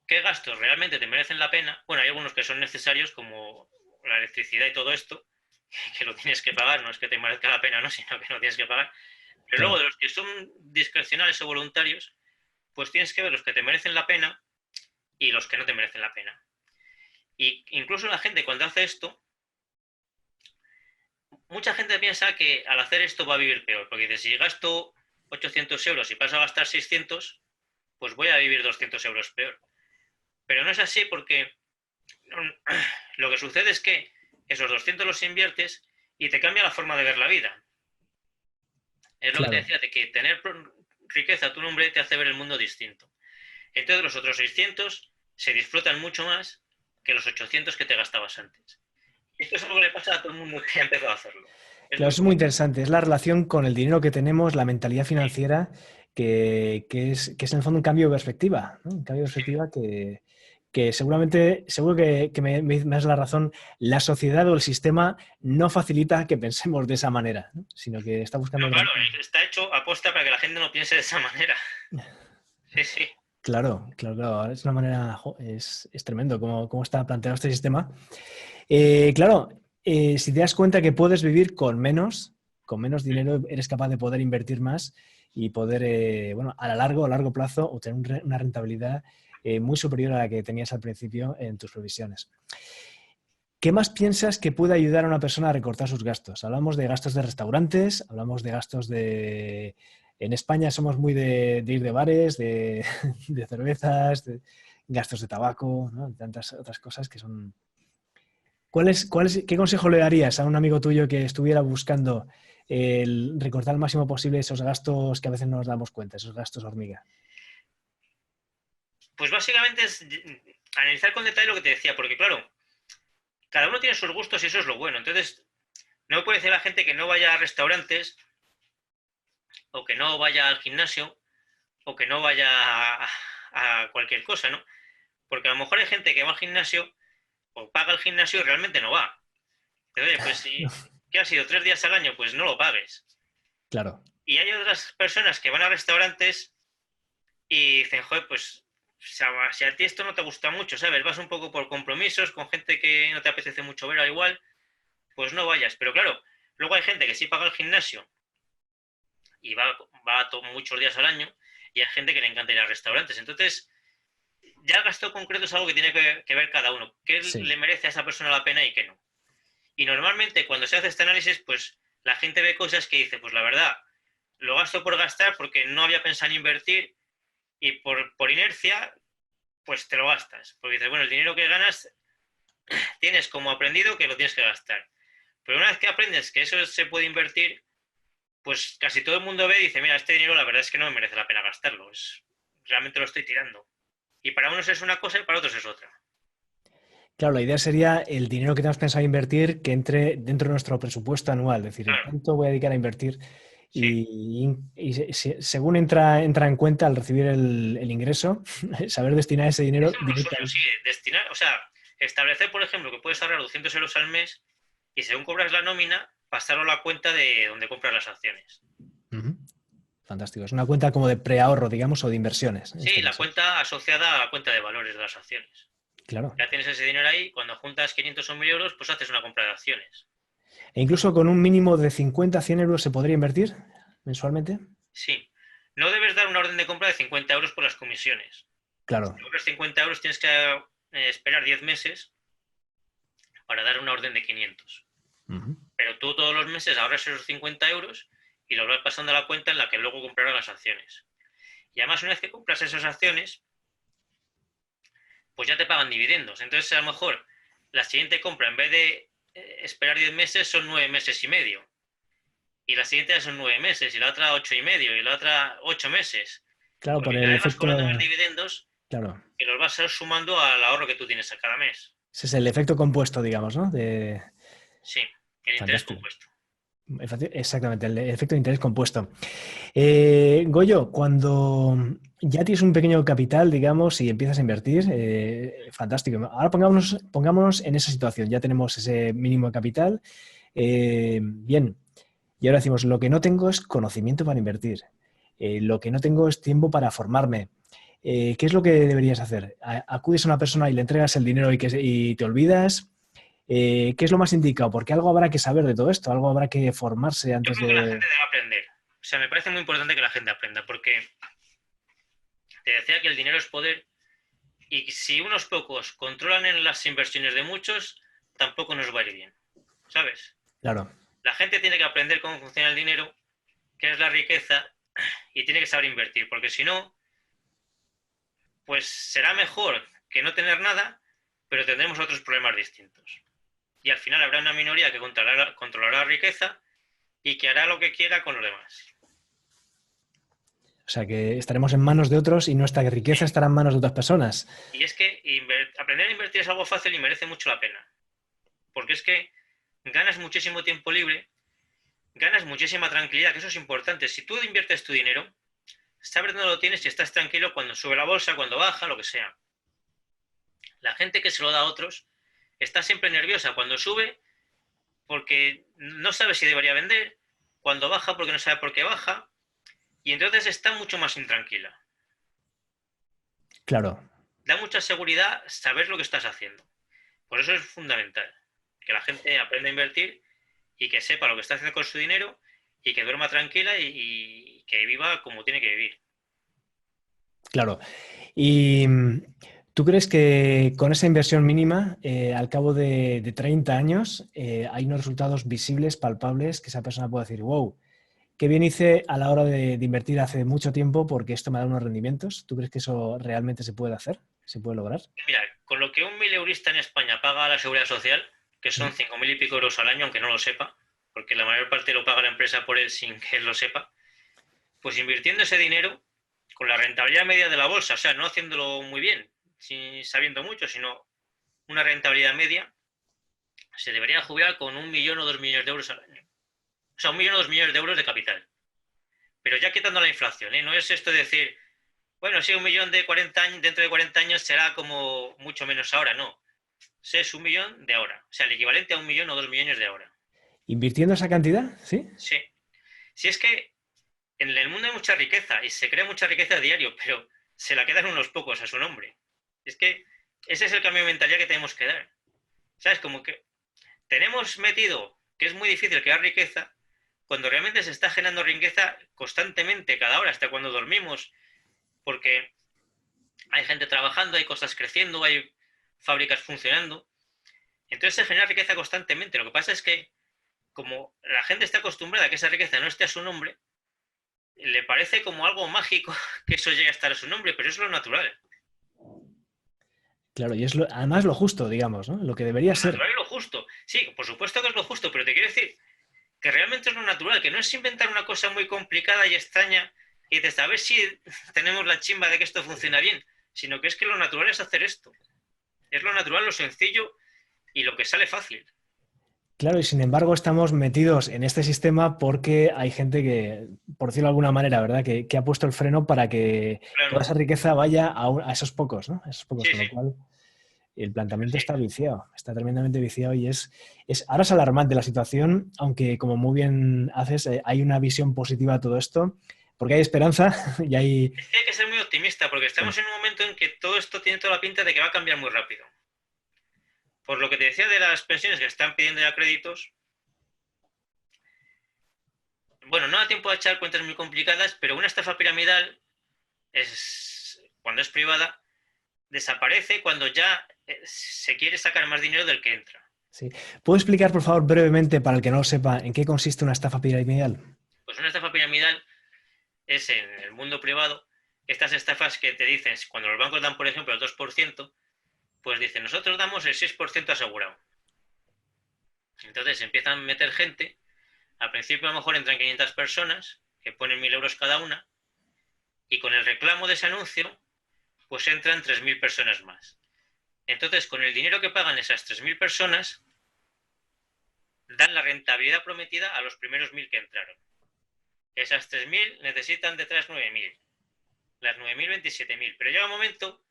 Speaker 2: qué gastos realmente te merecen la pena. Bueno, hay algunos que son necesarios, como la electricidad y todo esto, que lo tienes que pagar, no es que te merezca la pena, ¿no? Sino que lo tienes que pagar. Pero luego
Speaker 1: Claro.
Speaker 2: de los que son discrecionales o voluntarios, pues tienes que ver los que te merecen la pena y los que no te merecen la pena. Y incluso la gente cuando hace esto, mucha gente piensa que al hacer esto va a vivir peor, porque dice, si gasto 800 euros y paso a gastar 600, pues voy a vivir 200 euros peor. Pero no es así porque lo que sucede es que esos 200 los inviertes y te cambia la forma de ver la vida. Es lo que te
Speaker 1: Claro.
Speaker 2: decía, de que tener riqueza a tu nombre te hace ver el mundo distinto. Entonces los otros 600 se disfrutan mucho más que los 800 que te gastabas antes. Esto es algo que le pasa a todo el mundo que ha empezado a hacerlo. Es
Speaker 1: Claro,
Speaker 2: muy
Speaker 1: eso es muy
Speaker 2: común.
Speaker 1: interesante. Es la relación con el dinero que tenemos, la mentalidad
Speaker 2: Sí,
Speaker 1: financiera, que es en el fondo un cambio de perspectiva, ¿no? Un cambio de
Speaker 2: sí.
Speaker 1: perspectiva que seguramente, seguro que me das la razón, la sociedad o el sistema no facilita que pensemos de esa manera, ¿no? Sino que está buscando
Speaker 2: No,
Speaker 1: otra.
Speaker 2: claro, está hecho aposta para que la gente no piense de esa manera. Sí, sí.
Speaker 1: Claro, claro, claro. Es una manera, es tremendo cómo está planteado este sistema. Claro, si te das cuenta que puedes vivir con menos dinero, eres capaz de poder invertir más y poder, bueno, a largo plazo, obtener una rentabilidad muy superior a la que tenías al principio en tus previsiones. ¿Qué más piensas que puede ayudar a una persona a recortar sus gastos? Hablamos de gastos de restaurantes, hablamos de gastos de... En España somos muy de ir de bares, de cervezas, de gastos de tabaco, ¿no? Tantas otras cosas que son... ¿Qué consejo le darías a un amigo tuyo que estuviera buscando el recortar al máximo posible esos gastos que a veces no nos damos cuenta, esos gastos hormiga?
Speaker 2: Pues básicamente es analizar con detalle lo que te decía, porque claro, cada uno tiene sus gustos y eso es lo bueno. Entonces, no puede decir a la gente que no vaya a restaurantes o que no vaya al gimnasio o que no vaya a cualquier cosa, ¿no? Porque a lo mejor hay gente que va al gimnasio o paga el gimnasio y realmente no va. Entonces, pues si ¿qué ha sido 3 días al año? Pues no lo pagues.
Speaker 1: Claro.
Speaker 2: Y hay otras personas que van a restaurantes y dicen, joder, pues si a ti esto no te gusta mucho, ¿sabes? Vas un poco por compromisos con gente que no te apetece mucho ver al igual, pues no vayas. Pero claro, luego hay gente que sí paga el gimnasio y va muchos días al año y hay gente que le encanta ir a restaurantes. Entonces, ya el gasto concreto es algo que tiene que ver cada uno. ¿Qué
Speaker 1: Sí.
Speaker 2: le merece a esa persona la pena y qué no? Y normalmente cuando se hace este análisis, pues la gente ve cosas que dice, pues la verdad, lo gasto por gastar porque no había pensado en invertir y por inercia, pues te lo gastas. Porque dices, bueno, el dinero que ganas tienes como aprendido que lo tienes que gastar. Pero una vez que aprendes que eso se puede invertir, pues casi todo el mundo ve y dice, mira, este dinero la verdad es que no me merece la pena gastarlo. Realmente lo estoy tirando. Y para unos es una cosa y para otros es otra.
Speaker 1: Claro, la idea sería el dinero que tenemos pensado invertir que entre dentro de nuestro presupuesto anual, es decir,
Speaker 2: Claro,
Speaker 1: cuánto voy a dedicar a invertir
Speaker 2: sí.
Speaker 1: y según entra en cuenta al recibir el ingreso, saber destinar ese dinero
Speaker 2: Eso es lo suyo,
Speaker 1: directamente.
Speaker 2: sí. Destinar, o sea, establecer, por ejemplo, que puedes ahorrar 200 euros al mes y según cobras la nómina, pasarlo a la cuenta de donde compras las acciones.
Speaker 1: Ujú. Fantástico. Es una cuenta como de preahorro, digamos, o de inversiones, en
Speaker 2: Sí,
Speaker 1: este
Speaker 2: la
Speaker 1: caso.
Speaker 2: cuenta asociada a la cuenta de valores de las acciones.
Speaker 1: Claro.
Speaker 2: Ya tienes ese dinero ahí, cuando juntas 500 o 1000 euros, pues haces una compra de acciones.
Speaker 1: E incluso con un mínimo de 50 a 100 euros se podría invertir mensualmente.
Speaker 2: Sí. No debes dar una orden de compra de 50 euros por las comisiones.
Speaker 1: Claro.
Speaker 2: Si cobras 50 euros, tienes que esperar 10 meses para dar una orden de 500.
Speaker 1: Ujú.
Speaker 2: Pero tú todos los meses ahorras esos 50 euros y los vas pasando a la cuenta en la que luego comprarás las acciones. Y además, una vez que compras esas acciones, pues ya te pagan dividendos. Entonces, a lo mejor la siguiente compra, en vez de esperar 10 meses, son 9 meses y medio. Y la siguiente son 9 meses, y la otra 8 y medio, y la otra 8 meses.
Speaker 1: Claro, por
Speaker 2: Porque
Speaker 1: el
Speaker 2: cada vez vas cobrando más
Speaker 1: efecto.
Speaker 2: dividendos
Speaker 1: Claro.
Speaker 2: que los vas a ir sumando al ahorro que tú tienes a cada mes.
Speaker 1: Ese es el efecto compuesto, digamos, ¿no?
Speaker 2: Sí, el interés
Speaker 1: Fantástico.
Speaker 2: compuesto.
Speaker 1: Exactamente, el efecto de interés compuesto. Goyo, cuando ya tienes un pequeño capital, digamos, y empiezas a invertir, fantástico. Ahora pongámonos en esa situación. Ya tenemos ese mínimo de capital. Bien, y ahora decimos, lo que no tengo es conocimiento para invertir. Lo que no tengo es tiempo para formarme. ¿Qué es lo que deberías hacer? ¿Acudes a una persona y le entregas el dinero y te olvidas? ¿Qué es lo más indicado? Porque algo habrá que saber de todo esto, algo habrá que formarse
Speaker 2: Yo
Speaker 1: antes
Speaker 2: creo que la
Speaker 1: de...
Speaker 2: gente debe aprender. O sea, me parece muy importante que la gente aprenda, porque te decía que el dinero es poder y si unos pocos controlan en las inversiones de muchos, tampoco nos va a ir bien. ¿Sabes?
Speaker 1: Claro.
Speaker 2: La gente tiene que aprender cómo funciona el dinero, qué es la riqueza, y tiene que saber invertir, porque si no, pues será mejor que no tener nada, pero tendremos otros problemas distintos. Y al final habrá una minoría que controlará la riqueza y que hará lo que quiera con los demás.
Speaker 1: O sea, que estaremos en manos de otros y nuestra riqueza estará en manos de otras personas.
Speaker 2: Y es que aprender a invertir es algo fácil y merece mucho la pena. Porque es que ganas muchísimo tiempo libre, ganas muchísima tranquilidad, que eso es importante. Si tú inviertes tu dinero, sabes dónde lo tienes y estás tranquilo cuando sube la bolsa, cuando baja, lo que sea. La gente que se lo da a otros está siempre nerviosa cuando sube porque no sabe si debería vender, cuando baja porque no sabe por qué baja, y entonces está mucho más intranquila.
Speaker 1: Claro.
Speaker 2: Da mucha seguridad saber lo que estás haciendo. Por eso es fundamental que la gente aprenda a invertir y que sepa lo que está haciendo con su dinero y que duerma tranquila y que viva como tiene que vivir.
Speaker 1: Claro. ¿Y tú crees que con esa inversión mínima, al cabo de 30 años, hay unos resultados visibles, palpables, que esa persona pueda decir, wow, qué bien hice a la hora de invertir hace mucho tiempo porque esto me da unos rendimientos? ¿Tú crees que eso realmente se puede hacer? ¿Se puede lograr?
Speaker 2: Mira, con lo que un mileurista en España paga a la Seguridad Social, que son 5.000 y pico euros al año, aunque no lo sepa, porque la mayor parte lo paga la empresa por él sin que él lo sepa, pues invirtiendo ese dinero con la rentabilidad media de la bolsa, o sea, no haciéndolo muy bien, sin sabiendo mucho, sino una rentabilidad media, se debería jubilar con 1 millón o 2 millones de euros al año. O sea, 1 millón o 2 millones de euros de capital. Pero ya quitando la inflación, ¿eh? No es esto de decir, bueno, sí, 1 millón de 40 años, dentro de 40 años será como mucho menos ahora, no. Es 1 millón de ahora. O sea, el equivalente a 1 millón o 2 millones de ahora.
Speaker 1: ¿Invirtiendo esa cantidad? ¿Sí?
Speaker 2: Sí. Si es que en el mundo hay mucha riqueza y se crea mucha riqueza a diario, pero se la quedan unos pocos a su nombre. Es que ese es el cambio de mentalidad que tenemos que dar. ¿Sabes? Como que tenemos metido que es muy difícil crear riqueza cuando realmente se está generando riqueza constantemente, cada hora, hasta cuando dormimos, porque hay gente trabajando, hay cosas creciendo, hay fábricas funcionando. Entonces se genera riqueza constantemente. Lo que pasa es que como la gente está acostumbrada a que esa riqueza no esté a su nombre, le parece como algo mágico que eso llegue a estar a su nombre, pero eso es lo natural.
Speaker 1: Claro, y es además lo justo, digamos, ¿no? Lo que debería
Speaker 2: Lo
Speaker 1: ser.
Speaker 2: natural y lo justo. Sí, por supuesto que es lo justo, pero te quiero decir que realmente es lo natural, que no es inventar una cosa muy complicada y extraña y dices, a ver si tenemos la chimba de que esto funciona bien, sino que es que lo natural es hacer esto. Es lo natural, lo sencillo y lo que sale fácil.
Speaker 1: Claro, y sin embargo estamos metidos en este sistema porque hay gente que, por decirlo de alguna manera, ¿verdad? Que ha puesto el freno para que toda
Speaker 2: Claro.
Speaker 1: esa riqueza vaya a esos pocos, ¿no? A esos pocos,
Speaker 2: Sí,
Speaker 1: con
Speaker 2: sí.
Speaker 1: lo cual el planteamiento
Speaker 2: Sí,
Speaker 1: está viciado, está tremendamente viciado y ahora es alarmante la situación, aunque como muy bien haces, hay una visión positiva a todo esto, porque hay esperanza y hay...
Speaker 2: es que hay que ser muy optimista porque
Speaker 1: Sí,
Speaker 2: estamos en un momento en que todo esto tiene toda la pinta de que va a cambiar muy rápido. Por lo que te decía de las pensiones que están pidiendo ya créditos, bueno, no da tiempo a echar cuentas muy complicadas, pero una estafa piramidal cuando es privada, desaparece cuando ya se quiere sacar más dinero del que entra.
Speaker 1: sí. ¿Puedo explicar, por favor, brevemente, para el que no lo sepa, en qué consiste una estafa piramidal?
Speaker 2: Pues una estafa piramidal es en el mundo privado estas estafas que te dicen, cuando los bancos dan, por ejemplo, el 2%, pues dicen, nosotros damos el 6% asegurado. Entonces empiezan a meter gente, al principio a lo mejor entran 500 personas, que ponen 1.000 euros cada una, y con el reclamo de ese anuncio, pues entran 3.000 personas más. Entonces, con el dinero que pagan esas 3.000 personas, dan la rentabilidad prometida a los primeros 1.000 que entraron. Esas 3.000 necesitan detrás 9.000. Las 9.000, 27.000. Pero llega un momento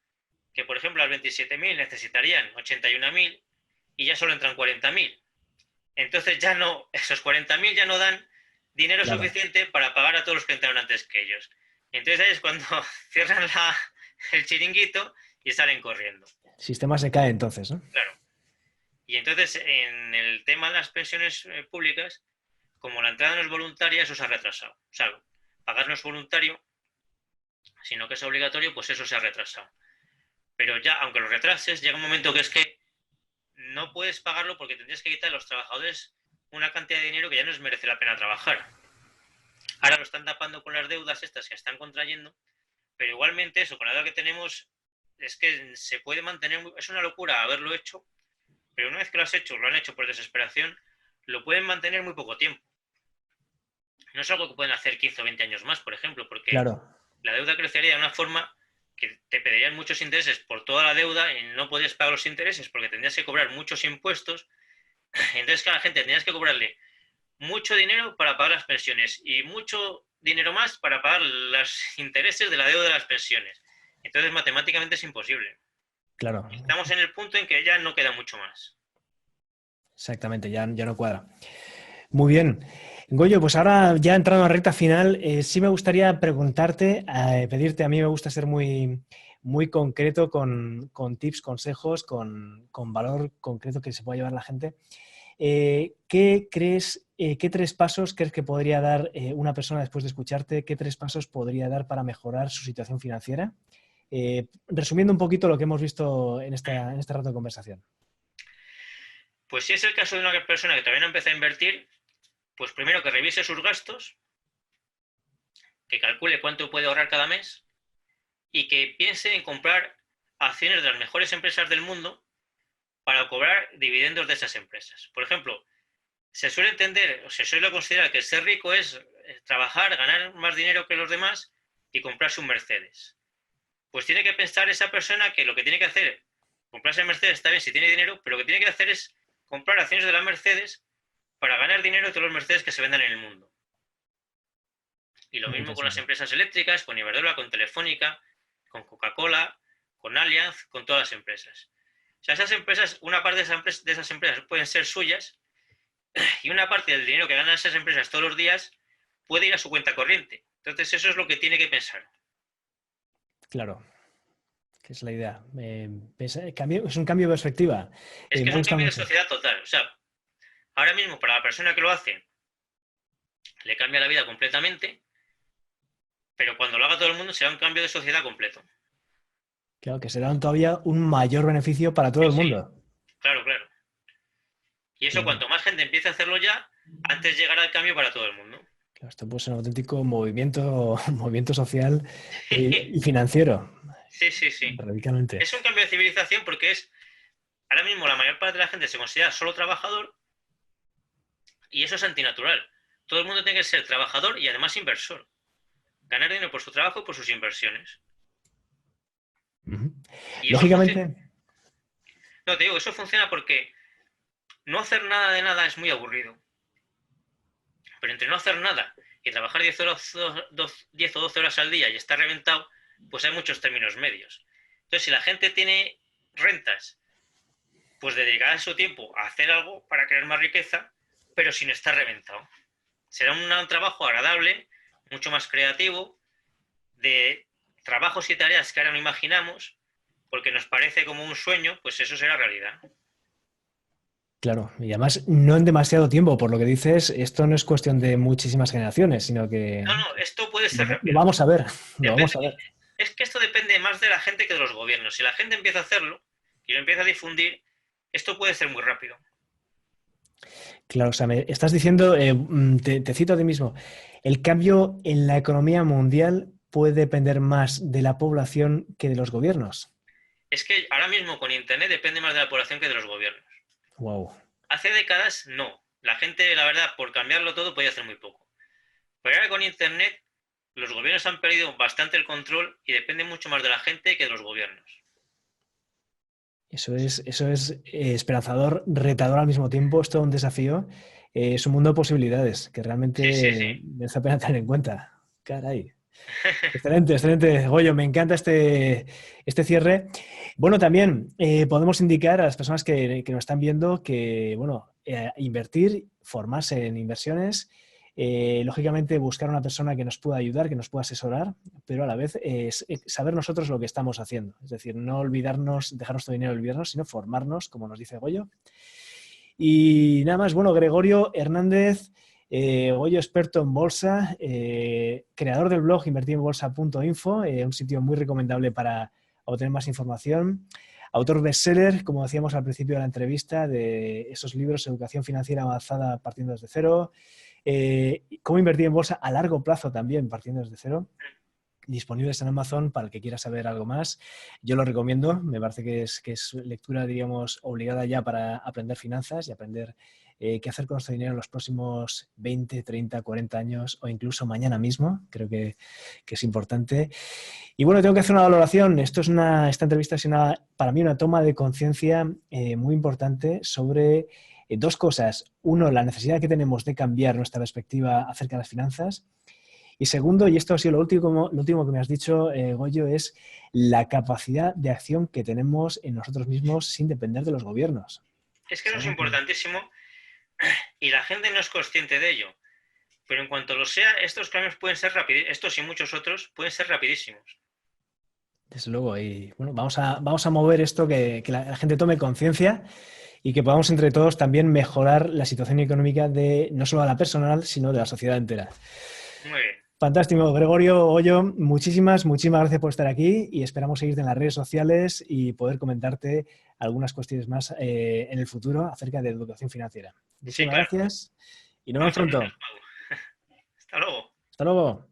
Speaker 2: que, por ejemplo, las 27.000 necesitarían 81.000 y ya solo entran 40.000. Entonces ya no, esos 40.000 ya no dan dinero
Speaker 1: Claro.
Speaker 2: suficiente para pagar a todos los que entraron antes que ellos. Y entonces ahí es cuando cierran el chiringuito y salen corriendo.
Speaker 1: El sistema se cae entonces, ¿no?
Speaker 2: Claro. Y entonces en el tema de las pensiones públicas, como la entrada no es voluntaria, eso se ha retrasado. O sea, pagar no es voluntario, sino que es obligatorio, pues eso se ha retrasado. Pero ya, aunque lo retrases, llega un momento que es que no puedes pagarlo porque tendrías que quitar a los trabajadores una cantidad de dinero que ya no les merece la pena trabajar. Ahora lo están tapando con las deudas estas que están contrayendo, pero igualmente eso, con la deuda que tenemos, es que se puede mantener, es una locura haberlo hecho, pero una vez que lo has hecho, lo han hecho por desesperación, lo pueden mantener muy poco tiempo. No es algo que pueden hacer 15 o 20 años más, por ejemplo, porque
Speaker 1: Claro.
Speaker 2: la deuda crecería de una forma que te pedirían muchos intereses por toda la deuda y no podrías pagar los intereses porque tendrías que cobrar muchos impuestos. Entonces, a la gente tendrías que cobrarle mucho dinero para pagar las pensiones y mucho dinero más para pagar los intereses de la deuda de las pensiones. Entonces, matemáticamente es imposible.
Speaker 1: Claro,
Speaker 2: Estamos en el punto en que ya no queda mucho más.
Speaker 1: exactamente, ya no cuadra. Muy bien. Goyo, pues ahora ya entrando a la recta final, sí me gustaría preguntarte, pedirte, a mí me gusta ser muy concreto con tips, consejos, con valor concreto que se pueda llevar la gente. ¿Qué crees, qué 3 pasos crees que podría dar una persona después de escucharte? ¿Qué 3 pasos podría dar para mejorar su situación financiera? Resumiendo un poquito lo que hemos visto en este rato de conversación.
Speaker 2: Pues si es el caso de una persona que todavía no empieza a invertir, pues primero que revise sus gastos, que calcule cuánto puede ahorrar cada mes y que piense en comprar acciones de las mejores empresas del mundo para cobrar dividendos de esas empresas. Por ejemplo, se suele entender, o se suele considerar que ser rico es trabajar, ganar más dinero que los demás y comprarse un Mercedes. Pues tiene que pensar esa persona que lo que tiene que hacer, comprarse el Mercedes está bien si tiene dinero, pero lo que tiene que hacer es comprar acciones de la Mercedes para ganar dinero de todos los Mercedes que se vendan en el mundo. Y lo mismo con las empresas eléctricas, con Iberdrola, con Telefónica, con Coca-Cola, con Allianz, con todas las empresas. O sea, esas empresas, una parte de esas empresas pueden ser suyas y una parte del dinero que ganan esas empresas todos los días puede ir a su cuenta corriente. Entonces, eso es lo que tiene que pensar.
Speaker 1: Claro, que es la idea. Es un cambio de perspectiva.
Speaker 2: Es que
Speaker 1: Me
Speaker 2: es un
Speaker 1: gusta
Speaker 2: cambio de
Speaker 1: mucho.
Speaker 2: sociedad total. O sea, ahora mismo para la persona que lo hace, le cambia la vida completamente, pero cuando lo haga todo el mundo será un cambio de sociedad completo.
Speaker 1: Claro, que será todavía un mayor beneficio para todo
Speaker 2: Sí,
Speaker 1: el
Speaker 2: sí,
Speaker 1: mundo.
Speaker 2: claro, claro. Y eso,
Speaker 1: Claro.
Speaker 2: cuanto más gente empiece a hacerlo ya, antes llegará el cambio para todo el mundo.
Speaker 1: Claro, esto puede ser un auténtico movimiento social y financiero,
Speaker 2: Sí, sí, sí.
Speaker 1: radicalmente.
Speaker 2: Es un cambio de civilización porque ahora mismo la mayor parte de la gente se considera solo trabajador y eso es antinatural. Todo el mundo tiene que ser trabajador y además inversor. Ganar dinero por su trabajo y por sus inversiones.
Speaker 1: Uh-huh.
Speaker 2: Y eso funciona.
Speaker 1: Lógicamente,
Speaker 2: No, te digo, eso funciona porque no hacer nada de nada es muy aburrido. Pero entre no hacer nada y trabajar 10 o 12 horas al día y estar reventado, pues hay muchos términos medios. Entonces, si la gente tiene rentas, pues dedicará su tiempo a hacer algo para crear más riqueza, pero sin estar reventado. Será un trabajo agradable, mucho más creativo, de trabajos y tareas que ahora no imaginamos, porque nos parece como un sueño, pues eso será realidad.
Speaker 1: claro, y además no en demasiado tiempo, por lo que dices, esto no es cuestión de muchísimas generaciones, sino que
Speaker 2: No, no, esto puede ser
Speaker 1: lo
Speaker 2: rápido.
Speaker 1: vamos a ver, lo vamos
Speaker 2: Depende,
Speaker 1: a ver.
Speaker 2: es que esto depende más de la gente que de los gobiernos. Si la gente empieza a hacerlo y lo empieza a difundir, esto puede ser muy rápido.
Speaker 1: Claro, o sea, me estás diciendo, te cito a ti mismo, el cambio en la economía mundial puede depender más de la población que de los gobiernos.
Speaker 2: Es que ahora mismo con Internet depende más de la población que de los gobiernos.
Speaker 1: Wow.
Speaker 2: Hace décadas no. La gente, la verdad, por cambiarlo todo podía hacer muy poco. Pero ahora con Internet los gobiernos han perdido bastante el control y depende mucho más de la gente que de los gobiernos.
Speaker 1: Eso es esperanzador, retador al mismo tiempo. Esto es un desafío. Es un mundo de posibilidades que
Speaker 2: Sí, sí,
Speaker 1: realmente
Speaker 2: sí.
Speaker 1: merece la pena tener en cuenta. Caray. Excelente, excelente. Goyo, me encanta este cierre. Bueno, también podemos indicar a las personas que nos están viendo que, bueno, invertir, formarse en inversiones, lógicamente buscar una persona que nos pueda ayudar, que nos pueda asesorar, pero a la vez saber nosotros lo que estamos haciendo. Es decir, no olvidarnos, dejar nuestro dinero olvidarnos, sino formarnos, como nos dice Goyo. Y nada más, bueno, Gregorio Hernández, Goyo experto en bolsa, creador del blog invertirenbolsa.info, un sitio muy recomendable para obtener más información. Autor bestseller, como decíamos al principio de la entrevista, de esos libros, Educación Financiera Avanzada partiendo desde cero, Cómo invertir en bolsa a largo plazo también partiendo desde cero, disponibles en Amazon para el que quiera saber algo más. Yo lo recomiendo, me parece que es lectura, diríamos, obligada ya para aprender finanzas y aprender qué hacer con nuestro dinero en los próximos 20, 30, 40 años o incluso mañana mismo. Creo que es importante. Y bueno, tengo que hacer una valoración. Esta entrevista es para mí una toma de conciencia muy importante sobre dos cosas. Uno, la necesidad que tenemos de cambiar nuestra perspectiva acerca de las finanzas. Y segundo, y esto ha sido lo último que me has dicho, Goyo, es la capacidad de acción que tenemos en nosotros mismos sin depender de los gobiernos.
Speaker 2: Es que eso es importantísimo y la gente no es consciente de ello. Pero en cuanto lo sea, estos cambios pueden ser rápidos, estos y muchos otros pueden ser rapidísimos.
Speaker 1: Desde luego, y bueno, vamos a mover esto, que la gente tome conciencia y que podamos entre todos también mejorar la situación económica de no solo de la personal, sino de la sociedad entera.
Speaker 2: Muy bien.
Speaker 1: Fantástico, Gregorio Goyo, muchísimas gracias por estar aquí y esperamos seguirte en las redes sociales y poder comentarte algunas cuestiones más en el futuro acerca de educación financiera. Muchísimas gracias y nos vemos pronto.
Speaker 2: Hasta luego.
Speaker 1: Hasta luego.